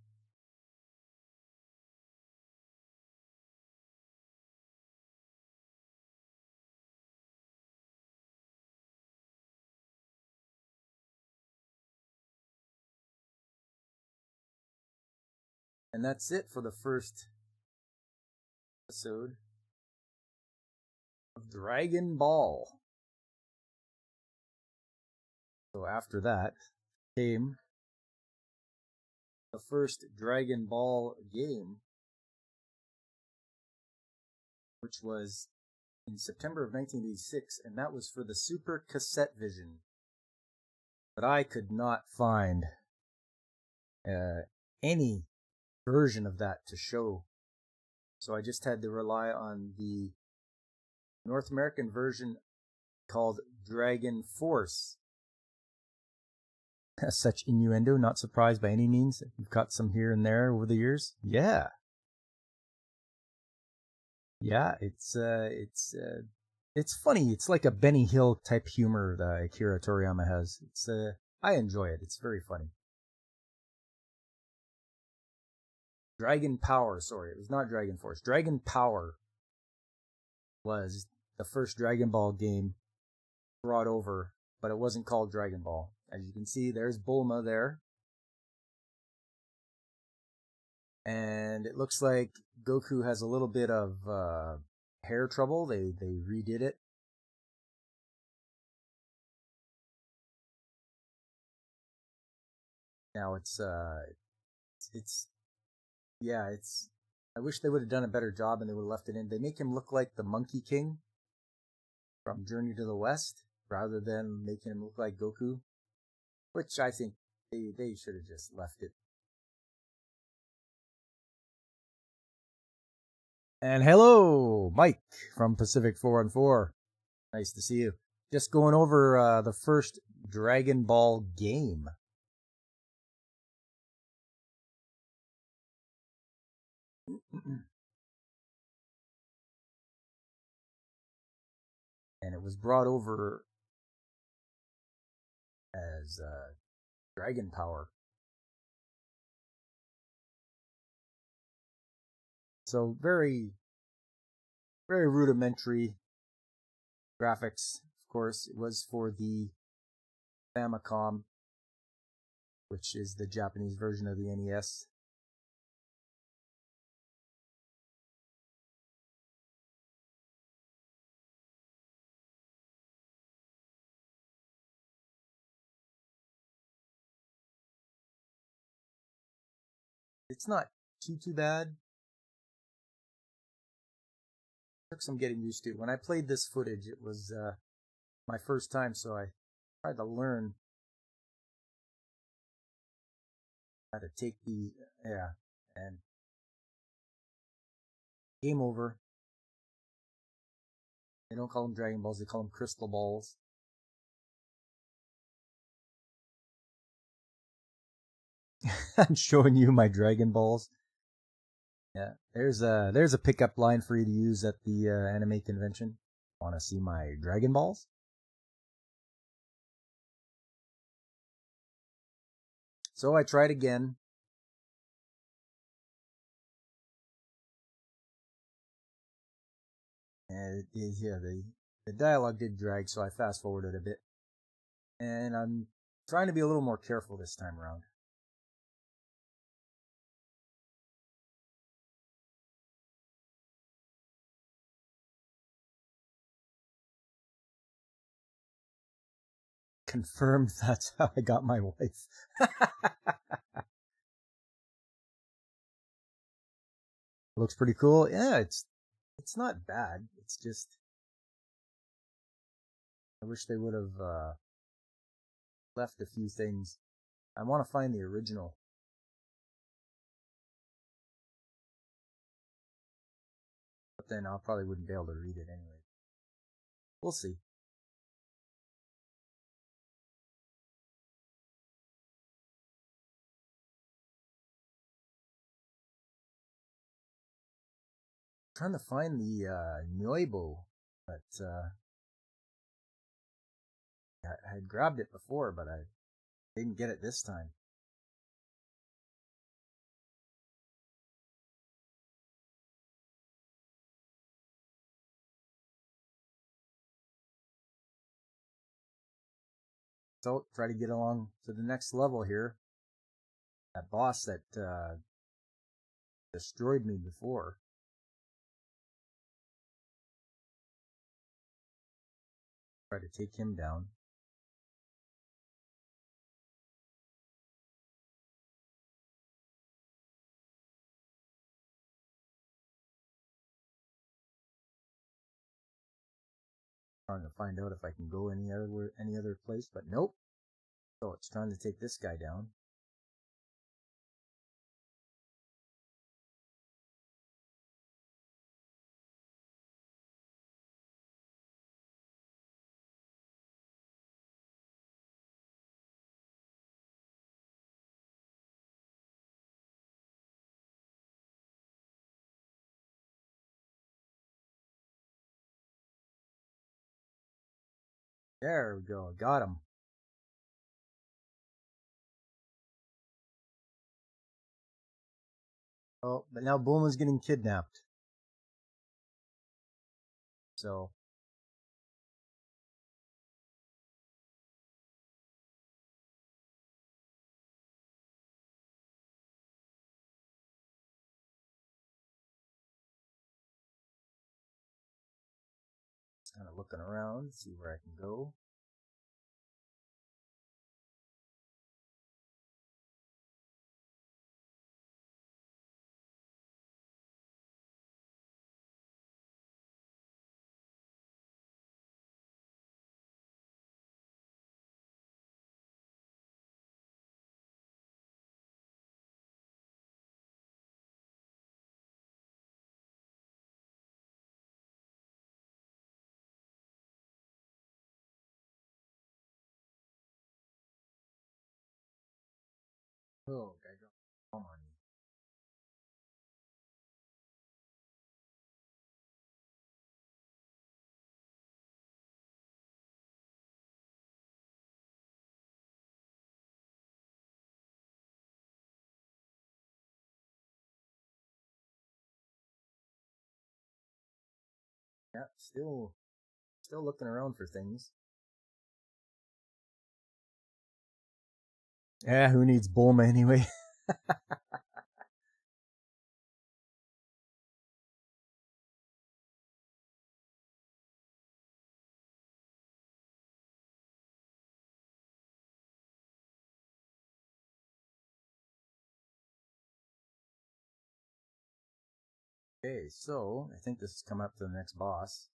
And that's it for the first episode of Dragon Ball. So after that came the first Dragon Ball game, which was in September of 1986, and that was for the Super Cassette Vision. But I could not find any version of that to show. So I just had to rely on the North American version called Dragon Force. Such innuendo, not surprised by any means. We've got some here and there over the years. Yeah. Yeah, it's funny. It's like a Benny Hill type humor that Akira Toriyama has. I enjoy it. It's very funny. Dragon Power, sorry, it was not Dragon Force. Dragon Power was the first Dragon Ball game brought over, but it wasn't called Dragon Ball. As you can see, there's Bulma there. And it looks like Goku has a little bit of hair trouble. They redid it. Now it's yeah, it's I wish they would have done a better job and they would have left it in. They make him look like the Monkey King from Journey to the West rather than making him look like Goku, which I think they should have just left it. And hello, Mike from Pacific 414. Nice to see you. Just going over the first Dragon Ball game. And it was brought over as Dragon Power. So very, very rudimentary graphics. Of course, it was for the Famicom, which is the Japanese version of the NES. It's not too bad. Took some getting used to. When I played this footage, it was my first time, so I tried to learn how to take the and game over. They don't call them Dragon Balls; they call them Crystal Balls. I'm showing you my Dragon Balls. Yeah, there's a pickup line for you to use at the anime convention. Want to see my Dragon Balls? So I tried again. And the dialogue did drag, so I fast forwarded a bit. And I'm trying to be a little more careful this time around. Confirmed that's how I got my wife. Looks pretty cool. Yeah, it's not bad. It's just I wish they would have left a few things. I want to find the original, but then I probably wouldn't be able to read it anyway. We'll see. Trying to find the Noibo, but I had grabbed it before, but I didn't get it this time. So try to get along to the next level here. That boss that destroyed me before. Try to take him down. Trying to find out if I can go any other place, but nope. So it's trying to take this guy down. There we go. Got him. Oh, but now Bulma's getting kidnapped. So Just kind of looking around, see where I can go. Oh, guy dropped a bomb on me. Yeah, still looking around for things. Yeah, who needs Bulma anyway? Okay, so I think this has come up to the next boss.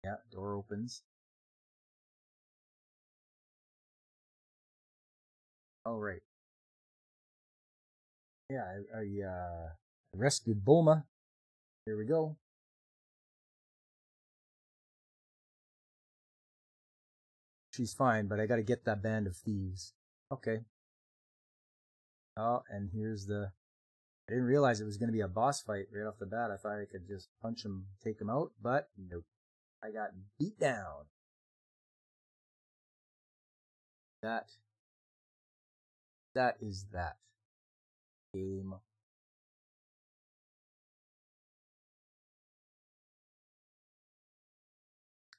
Yeah, door opens. Oh, right. Yeah, I rescued Bulma. Here we go. She's fine, but I gotta get that band of thieves. Okay. Oh, and here's the... I didn't realize it was going to be a boss fight right off the bat. I thought I could just punch him, take him out, but nope. I got beat down. That is that. Game.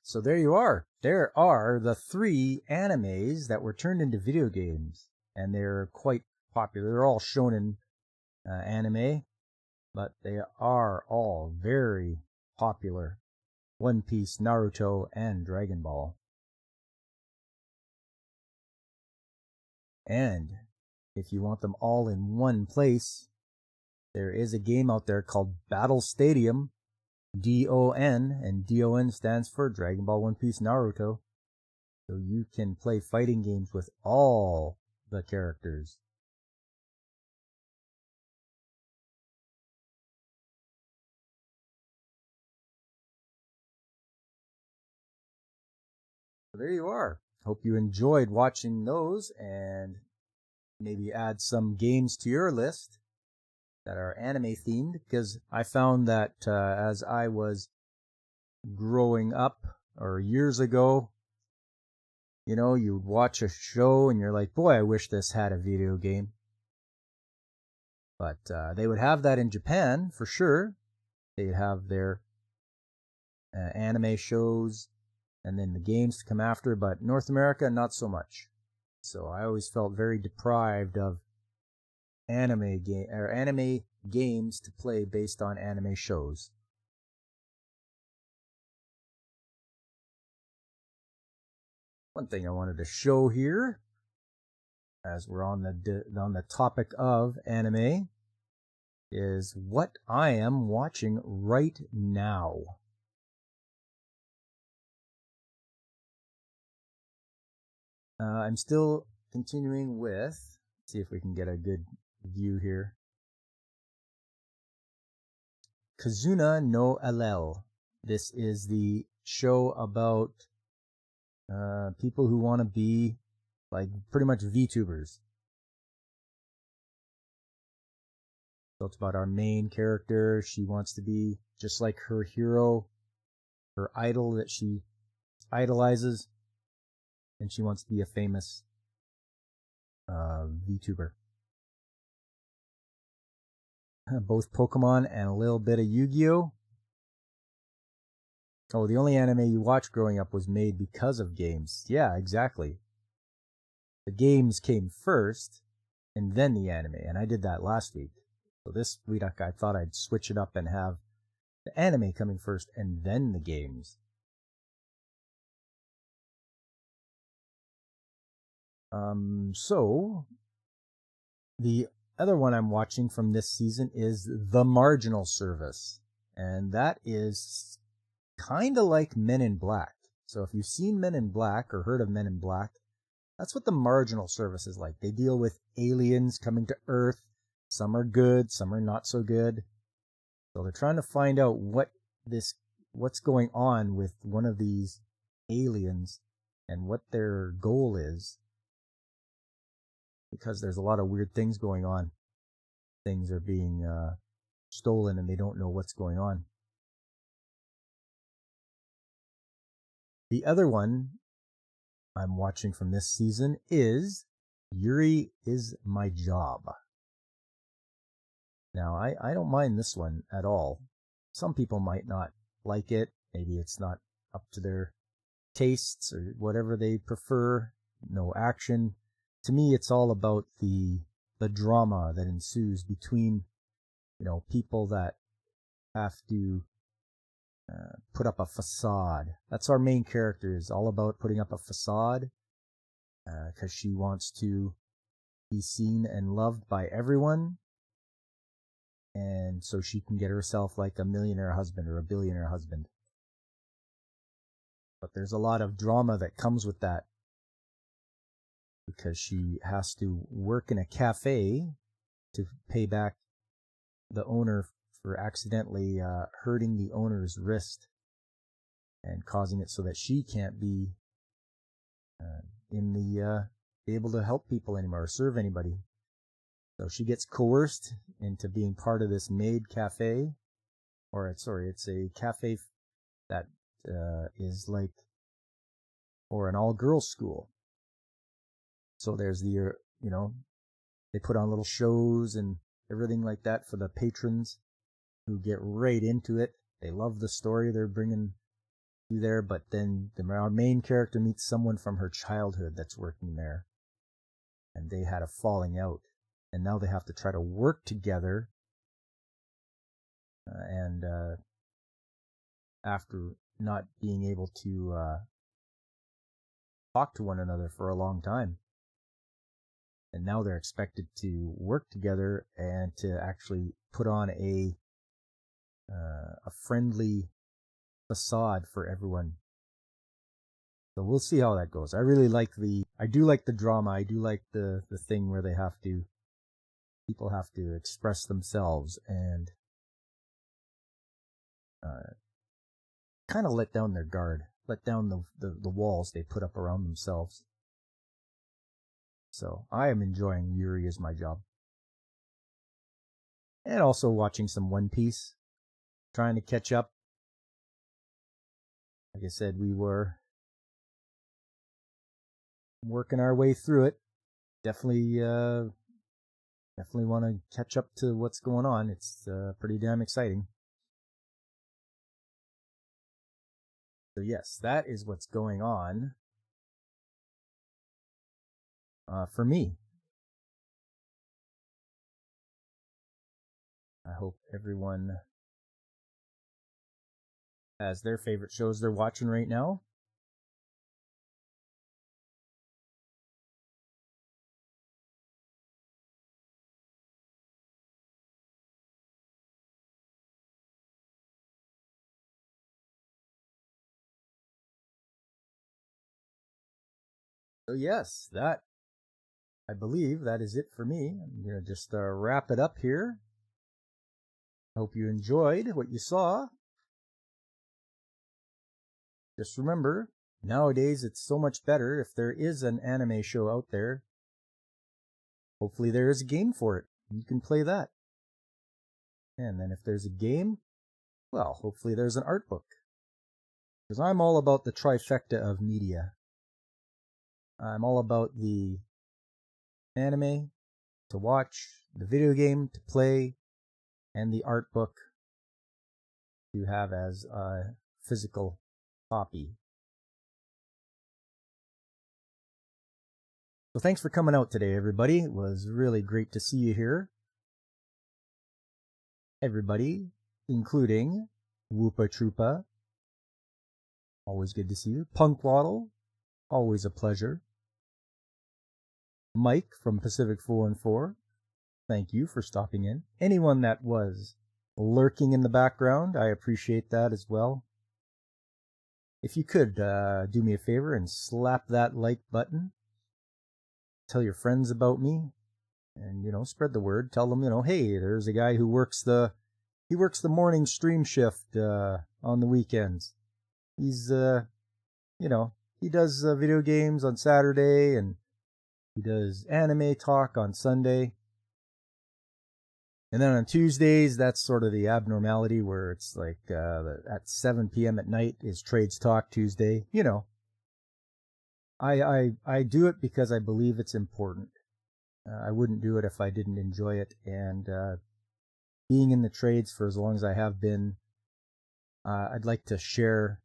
So there you are. There are the 3 animes that were turned into video games, and they're quite popular. They're all shonen anime, but they are all very popular. One Piece, Naruto, and Dragon Ball. And if you want them all in one place, there is a game out there called Battle Stadium, DON, and DON stands for Dragon Ball, One Piece, Naruto. So you can play fighting games with all the characters. So there you are. Hope you enjoyed watching those, and maybe add some games to your list that are anime themed, because I found that as I was growing up, or years ago, you know, you'd watch a show and you're like, boy, I wish this had a video game. But they would have that in Japan for sure. They'd have their anime shows and then the games to come after, but North America, not so much. So I always felt very deprived of anime games to play based on anime shows. One thing I wanted to show here, as we're on the topic of anime, is what I am watching right now. I'm still continuing with, see if we can get a good view here. Kazuna no Alel. This is the show about people who want to be like pretty much VTubers. So it's about our main character. She wants to be just like her hero, her idol that she idolizes, and she wants to be a famous VTuber. Both Pokemon and a little bit of Yu-Gi-Oh! Oh, the only anime you watched growing up was made because of games. Yeah, exactly. The games came first, and then the anime, and I did that last week. So this week I thought I'd switch it up and have The anime coming first and then the games. So the other one I'm watching from this season is The Marginal Service, and that is kind of like Men in Black. So if you've seen Men in Black or heard of Men in Black, that's what The Marginal Service is like. They deal with aliens coming to Earth. Some are good, some are not so good. So they're trying to find out what's going on with one of these aliens and what their goal is, because there's a lot of weird things going on. Things are being stolen and they don't know what's going on. The other one I'm watching from this season is Yuri is My Job. Now, I don't mind this one at all. Some people might not like it. Maybe it's not up to their tastes or whatever they prefer. No action. To me, it's all about the drama that ensues between, people that have to put up a facade. That's our main character, is all about putting up a facade because she wants to be seen and loved by everyone, and so she can get herself like a millionaire husband or a billionaire husband. But there's a lot of drama that comes with that, because she has to work in a cafe to pay back the owner for accidentally hurting the owner's wrist and causing it so that she can't be able to help people anymore or serve anybody. So she gets coerced into being part of this maid cafe, it's a cafe that is like for an all-girls school. So there's they put on little shows and everything like that for the patrons who get right into it. They love the story they're bringing you there, but then our main character meets someone from her childhood that's working there, and they had a falling out, and now they have to try to work together, and after not being able to talk to one another for a long time. And now they're expected to work together and to actually put on a friendly facade for everyone. So we'll see how that goes. I do like the drama. I do like the thing where people have to express themselves and kind of let down their guard, let down the walls they put up around themselves. So I am enjoying Yuri Is My Job. And also watching some One Piece, trying to catch up. Like I said, we were working our way through it. Definitely want to catch up to what's going on. It's pretty damn exciting. So yes, that is what's going on for me. I hope everyone has their favorite shows they're watching right now. So yes, I believe that is it for me. I'm going to just wrap it up here. Hope you enjoyed what you saw. Just remember, nowadays it's so much better if there is an anime show out there. Hopefully there is a game for it. You can play that. And then if there's a game, well, hopefully there's an art book. Because I'm all about the trifecta of media. I'm all about the anime to watch, the video game to play, and the art book to have as a physical copy. So thanks for coming out today, everybody. It was really great to see you here. Everybody, including Whoopa Troopa, always good to see you. Punk Waddle, always a pleasure. Mike from Pacific 414, thank you for stopping in. Anyone that was lurking in the background, I appreciate that as well. If you could do me a favor and slap that like button, tell your friends about me, and spread the word. Tell them, hey, there's a guy who works the morning stream shift on the weekends. He's he does video games on Saturday, and he does anime talk on Sunday. And then on Tuesdays, that's sort of the abnormality where it's like at 7 p.m. at night is Trades Talk Tuesday. I do it because I believe it's important. I wouldn't do it if I didn't enjoy it. And being in the trades for as long as I have been, I'd like to share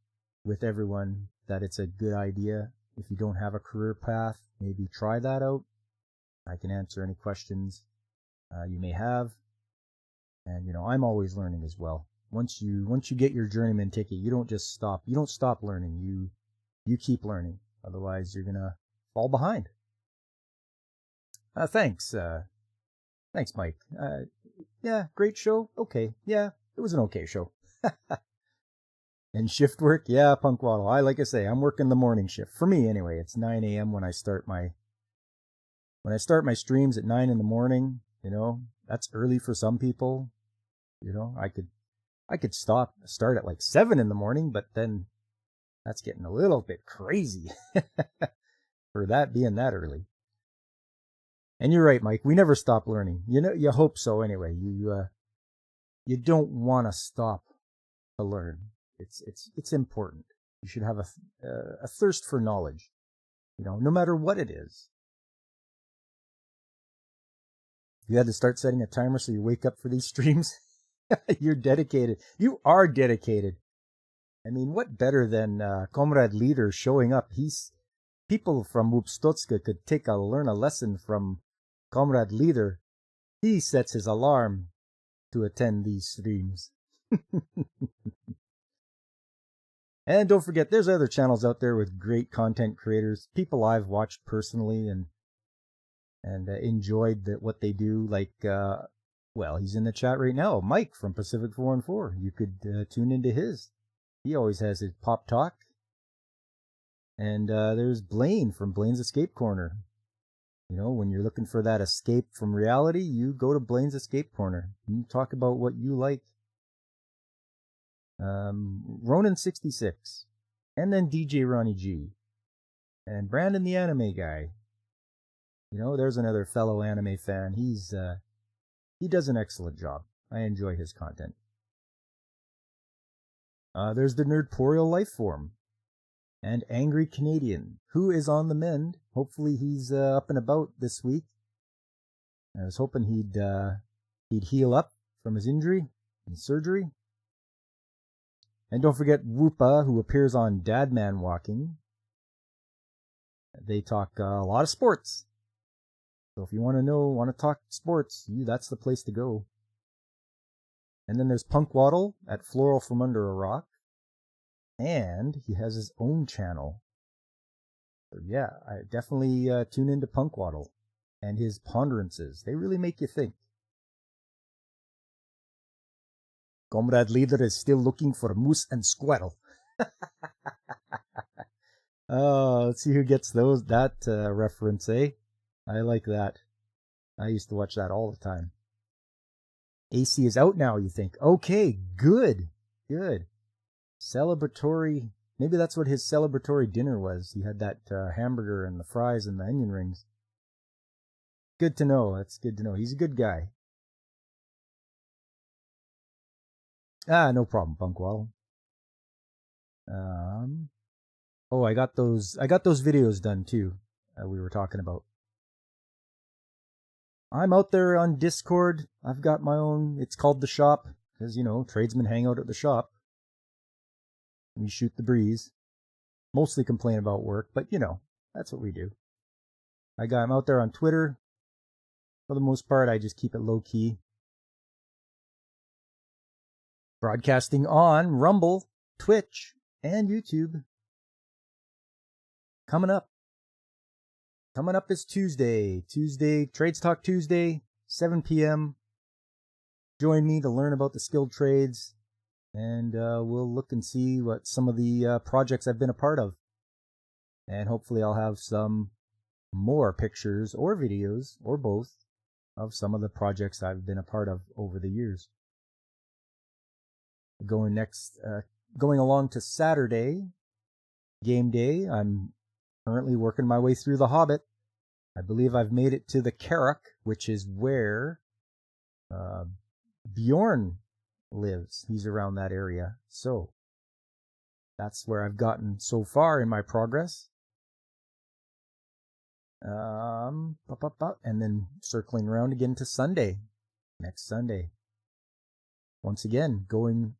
with everyone that it's a good idea. If you don't have a career path, maybe try that out. I can answer any questions you may have. And, I'm always learning as well. Once you get your journeyman ticket, you don't just stop. You don't stop learning. You keep learning. Otherwise, you're going to fall behind. Thanks. Thanks, Mike. Yeah, great show. Okay. Yeah, it was an okay show. And shift work? Yeah, Punk Waddle. Like I say, I'm working the morning shift. For me, anyway, it's 9 a.m. when I start my streams at 9 in the morning. That's early for some people. I could start at like 7 in the morning, but then that's getting a little bit crazy for that being that early. And you're right, Mike. We never stop learning. You hope so anyway. You don't want to stop to learn. It's important. You should have a thirst for knowledge, no matter what it is. You had to start setting a timer so you wake up for these streams. You're dedicated. You are dedicated. I mean, what better than Comrade Leader showing up? People from Upstotska could learn a lesson from Comrade Leader. He sets his alarm to attend these streams. And don't forget, there's other channels out there with great content creators, people I've watched personally and enjoyed what they do. Like, he's in the chat right now. Mike from Pacific 414. You could tune into his. He always has his pop talk. And there's Blaine from Blaine's Escape Corner. When you're looking for that escape from reality, you go to Blaine's Escape Corner. You talk about what you like. Ronan66. And then DJ Ronnie G. And Brandon the Anime Guy. There's another fellow anime fan. He does an excellent job. I enjoy his content. There's the Nerdporial Lifeform. And Angry Canadian, who is on the mend. Hopefully he's up and about this week. I was hoping he'd heal up from his injury and surgery. And don't forget Whoopa, who appears on Dadman Walking. They talk a lot of sports. So if you want to talk sports, that's the place to go. And then there's Punk Waddle at Floral from Under a Rock. And he has his own channel. So yeah, I definitely tune into Punk Waddle and his ponderances. They really make you think. Comrade Leader is still looking for moose and squirrel. Oh, let's see who gets that reference, eh? I like that. I used to watch that all the time. AC is out now, you think. Okay, good. Celebratory. Maybe that's what his celebratory dinner was. He had that hamburger and the fries and the onion rings. Good to know. That's good to know. He's a good guy. No problem, Punk Waddle. I got those videos done too. We were talking about. I'm out there on Discord. I've got my own. It's called The Shop because tradesmen hang out at the shop. We shoot the breeze. Mostly complain about work, but that's what we do. I'm out there on Twitter. For the most part, I just keep it low key. Broadcasting on Rumble, Twitch, and YouTube. Coming up is Tuesday, Trades Talk Tuesday, 7 p.m. Join me to learn about the skilled trades, and we'll look and see what some of the projects I've been a part of. And hopefully I'll have some more pictures or videos, or both, of some of the projects I've been a part of over the years. Going along to Saturday, game day, I'm currently working my way through The Hobbit. I believe I've made it to the Carrock, which is where Bjorn lives. He's around that area. So that's where I've gotten so far in my progress. And then circling around again to Sunday, next Sunday. Once again, going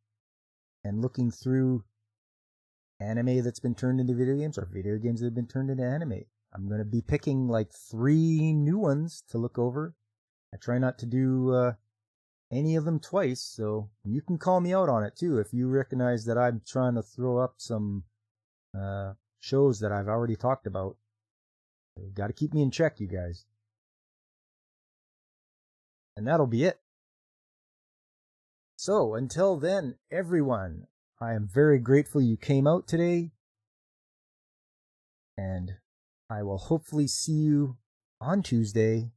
and looking through anime that's been turned into video games, or video games that have been turned into anime. I'm going to be picking like 3 new ones to look over. I try not to do any of them twice, so you can call me out on it too if you recognize that I'm trying to throw up some shows that I've already talked about. You've got to keep me in check, you guys. And that'll be it. So, until then, everyone, I am very grateful you came out today. And I will hopefully see you on Tuesday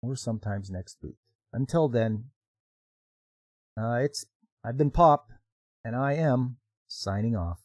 or sometimes next week. Until then, I've been Pop, and I am signing off.